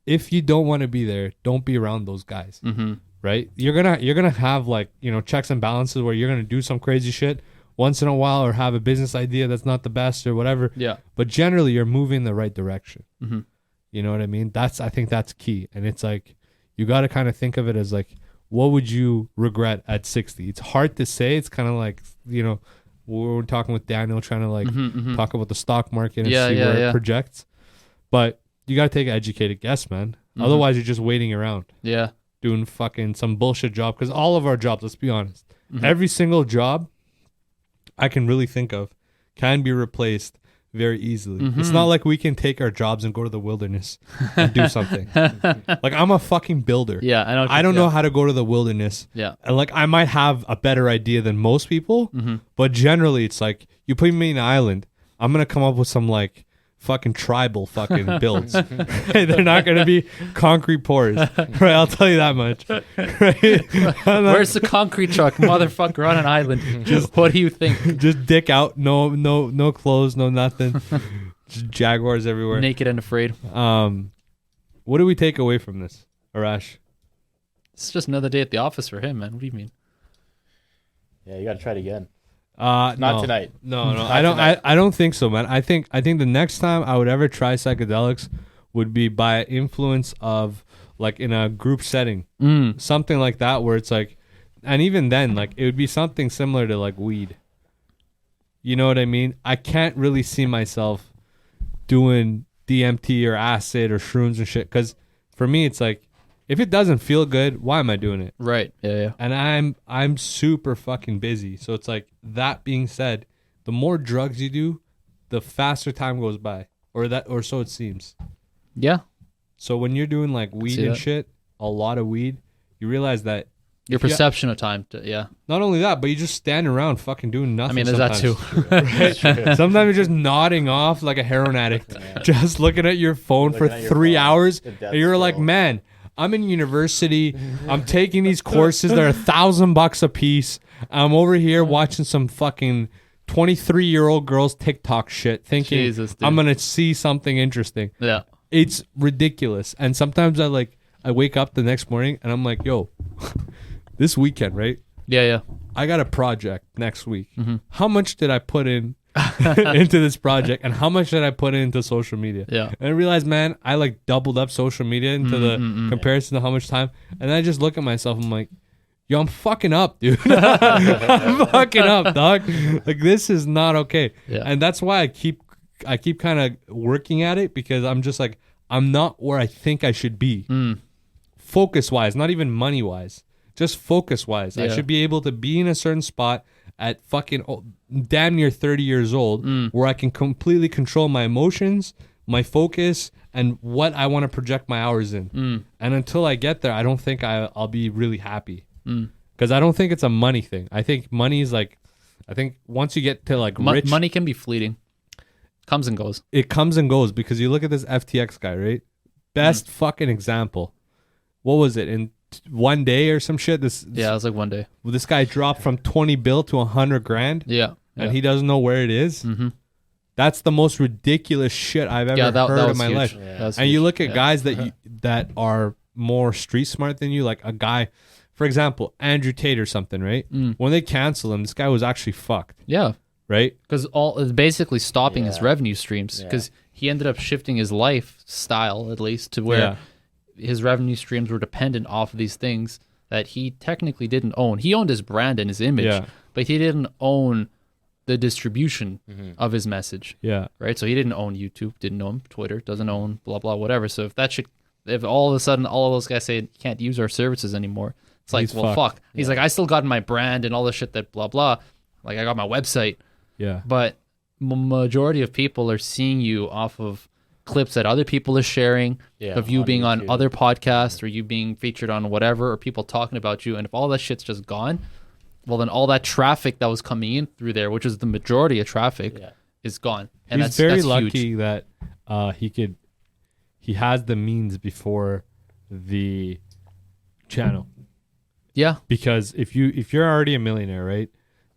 If you don't want to be there, don't be around those guys, Mm-hmm. right? You're gonna have like checks and balances where you're gonna do some crazy shit once in a while or have a business idea that's not the best or whatever. Yeah. But generally, you're moving in the right direction. Mm-hmm. You know what I mean? I think that's key. And it's like, you got to kind of think of it as like, what would you regret at 60? It's hard to say. It's kind of like, we're talking with Daniel trying to like talk about the stock market and see where it projects. But you got to take an educated guess, man. Otherwise, you're just waiting around Yeah. doing fucking some bullshit job. Because all of our jobs, let's be honest, every single job I can really think of can be replaced very easily. It's not like we can take our jobs and go to the wilderness and do something. Like I'm a fucking builder. Yeah, I know. I don't know how to go to the wilderness. Yeah. And like I might have a better idea than most people, but generally it's like you put me in an island, I'm gonna come up with some like fucking tribal fucking builds. They're not gonna be concrete pours. Right, I'll tell you that much. Right? Where's the concrete truck, motherfucker, on an island? What do you think? Just dick out, no clothes, no nothing. Just jaguars everywhere. Naked and afraid. What do we take away from this, Arash? It's just another day at the office for him, man. What do you mean? Yeah, you got to try it again. Not tonight. No, Not I don't. tonight. I don't think so, man. I think the next time I would ever try psychedelics would be by influence of like in a group setting, something like that, where it's like, and even then, like it would be something similar to like weed. You know what I mean? I can't really see myself doing DMT or acid or shrooms and shit. Because for me, it's like, if it doesn't feel good, why am I doing it? Right. Yeah. And I'm super fucking busy. So it's like, that being said, the more drugs you do, the faster time goes by, or so it seems. Yeah. So when you're doing like weed See and that. shit, a lot of weed, you realize that Your if you- perception of time. Yeah. not only that, but you just stand around fucking doing nothing. I mean, there's that sometimes. too. Right? Sometimes you're just nodding off like a heroin addict, just looking at your phone for Looking at your 3 phone, hours, the death and you're like, scroll. man, I'm in university. I'm taking these courses that are $1,000 a piece. I'm over here watching some fucking 23-year-old girls TikTok shit, thinking Jesus, dude. I'm gonna see something interesting. Yeah. It's ridiculous. And sometimes I wake up the next morning and I'm like, yo, this weekend, right? Yeah. I got a project next week. Mm-hmm. How much did I put in into this project, and how much did I put into social media? Yeah. And I realized, man, I like doubled up social media into the comparison to how much time. And I just look at myself. I'm like, yo, I'm fucking up, dude. I'm fucking up, dog. Like, this is not okay. Yeah. And that's why I keep kind of working at it, because I'm just like, I'm not where I think I should be. Focus wise, not even money wise, just focus wise. I Yeah. should be able to be in a certain spot at fucking damn near 30 years old where I can completely control my emotions, my focus, and what I want to project my hours in. And until I get there, I don't think I'll be really happy, because I don't think it's a money thing. I think money is like, I think once you get to like rich, Money can be fleeting. Comes and goes. it comes and goes. Because you look at this FTX guy, right? Best fucking example. What was it, in one day or some shit? Yeah, it was like one day. This guy dropped from 20 bill to 100 grand, Yeah. and he doesn't know where it is. That's the most ridiculous shit I've ever that heard in was my huge. life. That was And you huge. look at Yeah. guys that are more street smart than you, like a guy, for example, Andrew Tate or something, right? When they cancel him, this guy was actually fucked, Yeah. right? Because it's basically stopping his Yeah. revenue streams. Because he ended up shifting his lifestyle, at least, to where his revenue streams were dependent off of these things that he technically didn't own. He owned his brand and his image, Yeah. but he didn't own the distribution of his message, Yeah. right? So he didn't own YouTube, didn't own Twitter, doesn't own blah, blah, whatever. So if all of a sudden all of those guys say you can't use our services anymore, it's like, He's well, fucked. fuck. He's like, I still got my brand and all this shit that blah, blah. Like, I got my website. Yeah. But majority of people are seeing you off of clips that other people are sharing, of you on being on YouTube. other podcasts or you being featured on whatever, or people talking about you. And if all that shit's just gone, well, then all that traffic that was coming in through there, which is the majority of traffic, is gone. And He's very that's lucky huge. that he has the means before the channel. Yeah. Because if you're already a millionaire, right?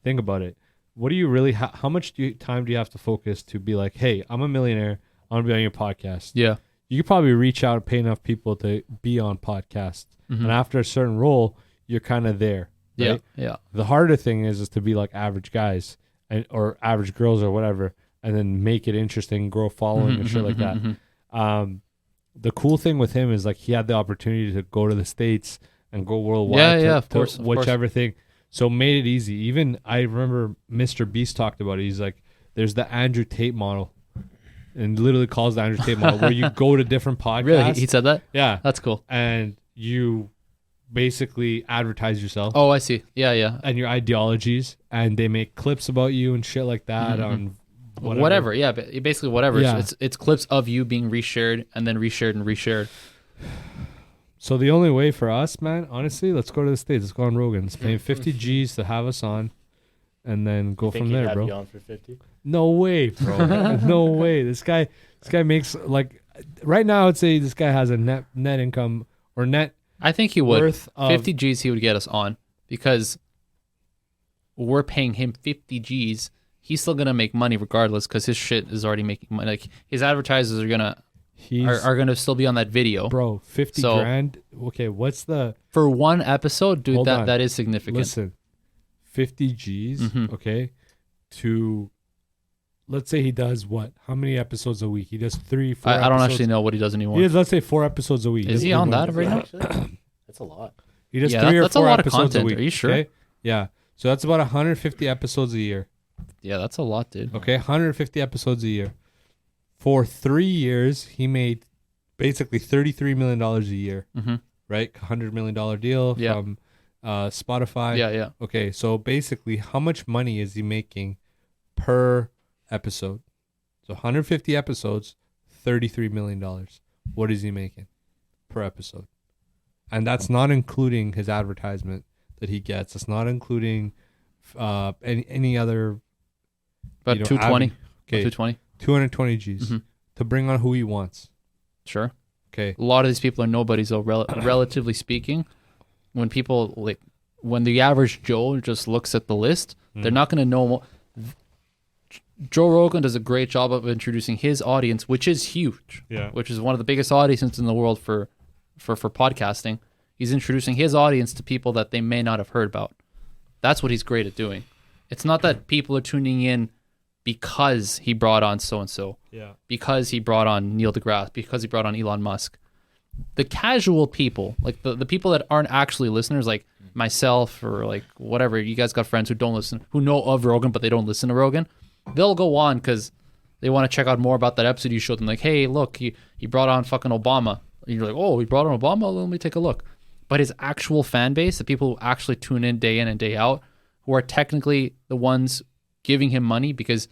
Think about it. What do you really how much time do you have to focus to be like, hey, I'm a millionaire, I want to be on your podcast? Yeah. You could probably reach out and pay enough people to be on podcasts. And after a certain role, you're kind of there. Right? Yeah. The harder thing is to be like average guys or average girls or whatever, and then make it interesting, grow following and shit like that. The cool thing with him is like he had the opportunity to go to the States and go worldwide. Yeah, to, of course, to of course. whichever thing. So made it easy. Even I remember Mr. Beast talked about it. He's like, there's the Andrew Tate model, and literally calls the Andrew Tate model, where you go to different podcasts. Really? He said that? Yeah, That's cool. and you basically advertise yourself Oh, I see. Yeah. and your ideologies, and they make clips about you and shit like that on Whatever. Yeah. Basically, whatever. Yeah. It's clips of you being reshared and then reshared and reshared. So the only way for us, man, honestly, let's go to the States. Let's go on Rogan. It's paying 50 G's to have us on, and then go Think from he'd there, have bro. you on for 50? No way, bro. No way. This guy makes like right now. I'd say this guy has a net income or net I think he would. worth of 50 G's he would get us on, because we're paying him 50 G's. He's still going to make money regardless, because his shit is already making money. Like, his advertisers are going to still be on that video. bro 50 So- grand. Okay, what's the For one episode, dude, Hold on. that is significant. listen? 50 G's. Mhm. Okay, to let's say he does what? How many episodes a week? He does 3, 4. I don't episodes. actually know what he does anymore. He does, let's say 4 episodes a week. Is he does on three that movies. right now? Actually, that's a lot. He does Yeah, 3 or that's a 4 lot of episodes a content. week. Are you sure? Okay? Yeah. So that's about 150 episodes a year. Yeah, that's a lot, dude. Okay, 150 episodes a year. For 3 years, he made basically $33 million a year, Mm-hmm. right? $100 million deal Yeah. from Spotify. Yeah. Okay, so basically, how much money is he making per episode? So 150 episodes, $33 million. What is he making per episode? And that's not including his advertisement that he gets. It's not including any other. About 220. Okay, 220. 220 G's Mhm. to bring on who he wants. Sure. Okay. A lot of these people are nobodies, though. Relatively speaking, when people when the average Joe just looks at the list, they're not going to know. Joe Rogan does a great job of introducing his audience, which is huge. Yeah. Which is one of the biggest audiences in the world for podcasting. He's introducing his audience to people that they may not have heard about. That's what he's great at doing. It's not that people are tuning in because he brought on so and so. Yeah. Because he brought on Neil deGrasse, because he brought on Elon Musk. The casual people, like the people that aren't actually listeners, like myself or like whatever, you guys got friends who don't listen, who know of Rogan, but they don't listen to Rogan. They'll go on because they want to check out more about that episode you showed them. Like, hey, look, he brought on fucking Obama. And you're like, oh, he brought on Obama? Let me take a look. But his actual fan base, the people who actually tune in and day out, who are technically the ones giving him money because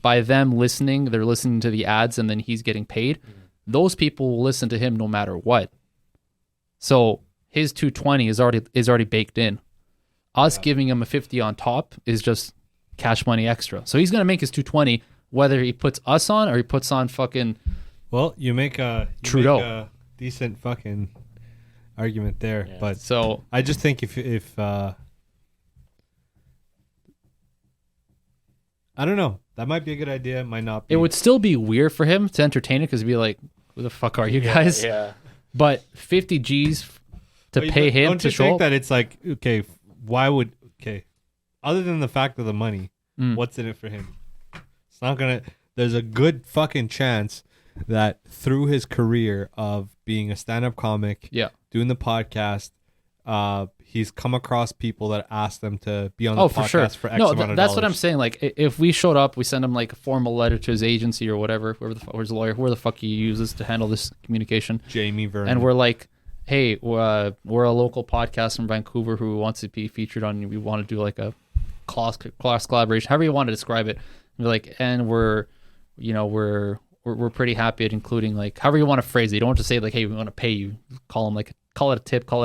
by them listening, they're listening to the ads and then he's getting paid. Those people will listen to him no matter what. So his 220 is already baked in. Us giving him a 50 on top is just cash money extra. So he's gonna make his 220 whether he puts us on or he puts on fucking. Well, you make a decent fucking argument there, Yeah. but So I just think if I don't know, that might be a good idea. It might not be. it would still be weird for him to entertain it because he'd be like, "Who the fuck are you guys?" Yeah. But 50 G's to But pay him don't to you show think up. that it's like, okay, why would other than the fact of the money, Mm. what's in it for him? It's not gonna. There's a good fucking chance that through his career of being a stand-up comic, Yeah. doing the podcast, he's come across people that ask them to be on the Oh, podcast for sure. for X No, amount of that's what I'm dollars. saying. Like, if we showed up, we send him like a formal letter to his agency or whatever, whoever the fuck, or his lawyer, whoever the fuck he uses to handle this communication, Jamie Vernon. and we're like, hey, we're a local podcast from Vancouver who wants to be featured on. We want to do like a class collaboration, however you want to describe it. And we're like, and we're pretty happy at including like however you want to phrase it. You don't want to say like, hey, we want to pay you. Call it a tip. Call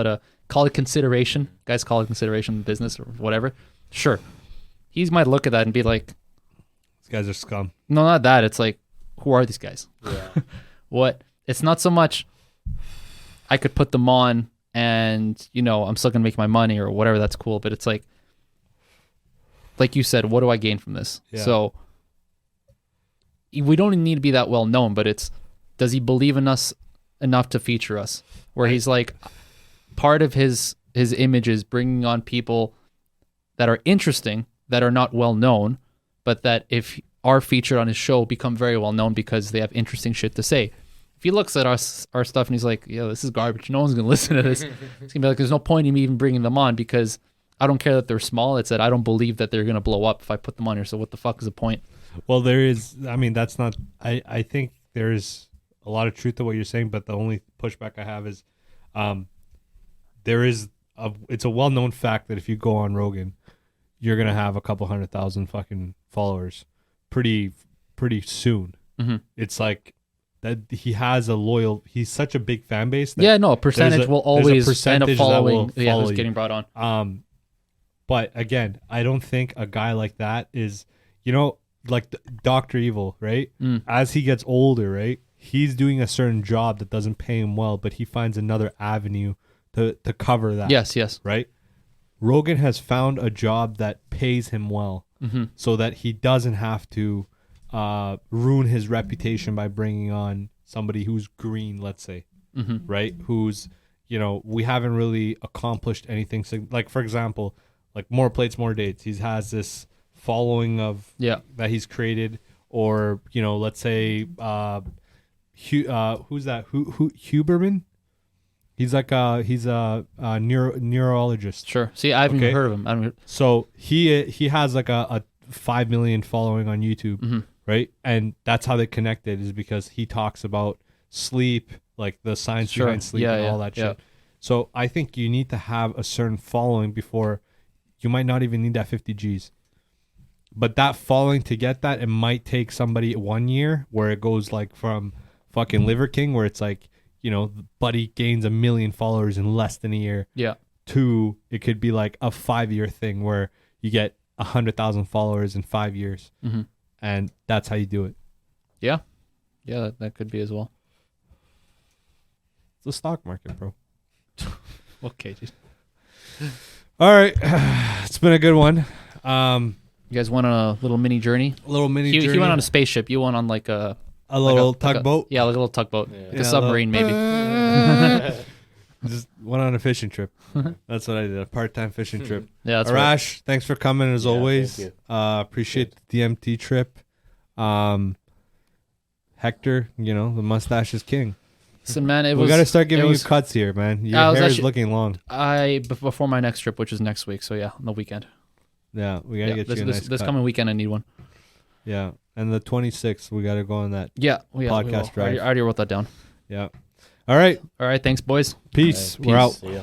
it consideration. Guys call it consideration in business or whatever. Sure. He might look at that and be like, These guys are scum. no, not that. It's like, who are these guys? Yeah. What? It's not so much I could put them on and, I'm still going to make my money or whatever. That's cool. But it's like you said, what do I gain from this? Yeah. So we don't need to be that well known, but it's, does he believe in us enough to feature us? Where he's like, part of his image is bringing on people that are interesting, that are not well known, but that if are featured on his show become very well known because they have interesting shit to say. If he looks at our stuff and he's like, yeah, this is garbage, no one's gonna listen to this. It's gonna be like, there's no point in me even bringing them on because I don't care that they're small. It's that I don't believe that they're gonna blow up if I put them on here. So what the fuck is the point? Well, there is. I mean, that's not. I think there is a lot of truth to what you're saying, but the only pushback I have is, there is it's a well-known fact that if you go on Rogan, you're gonna have a couple 100,000 fucking followers, pretty soon. Mm-hmm. It's like that he's such a big fan base that Yeah, no, a percentage will always end up percentage that following. will Yeah, follow who's you. getting brought on. But again, I don't think a guy like that is, like Dr. Evil, right? Mm. As he gets older, right? He's doing a certain job that doesn't pay him well, but he finds another avenue to cover that. Yes. Right? Rogan has found a job that pays him well, Mm-hmm. so that he doesn't have to ruin his reputation by bringing on somebody who's green, let's say, Mm-hmm. right? Who's, we haven't really accomplished anything. So, like, for example, like More Plates, More Dates. He has this following of that he's created, or let's say who's that? Huberman? He's like he's a neurologist. Sure. See, I haven't Okay. even heard of him. So he has like a 5 million following on YouTube, Mm-hmm. right? And that's how they connected, is because he talks about sleep, like the science Sure. behind sleep Yeah, and yeah, all that yeah. shit. So I think you need to have a certain following before you might not even need that 50 G's. But that following to get that, it might take somebody 1 year where it goes like from fucking Liver King, where it's like, you know, Buddy gains 1 million followers in less than a year, Yeah. to it could be like a 5-year thing where you get 100,000 followers in 5 years. Mhm. And that's how you do it. Yeah, that could be as well. It's the stock market, bro. Okay, dude. All right. It's been a good one. You guys went on a little mini journey. A little mini He journey. went on a spaceship. You went on like a little like a- tugboat. Yeah, like a little tugboat, like Yeah, a submarine maybe. Just went on a fishing trip. That's what I did. A part-time fishing trip. Yeah, that's right. Arash, thanks for coming as Yeah, always. thank Appreciate the DMT trip. Hector, you know, the mustache is king. Listen, man, We got to start giving was- you cuts here, man. Your I was hair is actually- looking long. before my next trip, which is next week. So yeah, on the weekend. Yeah, we got to Yeah, get this you a nice this cut. coming weekend, I need one. Yeah, and the 26th, we got to go on that. Yeah, we Podcast will. drive. I already wrote that down. Yeah. All right. All right, thanks, boys. Peace. All right, We're out. See ya.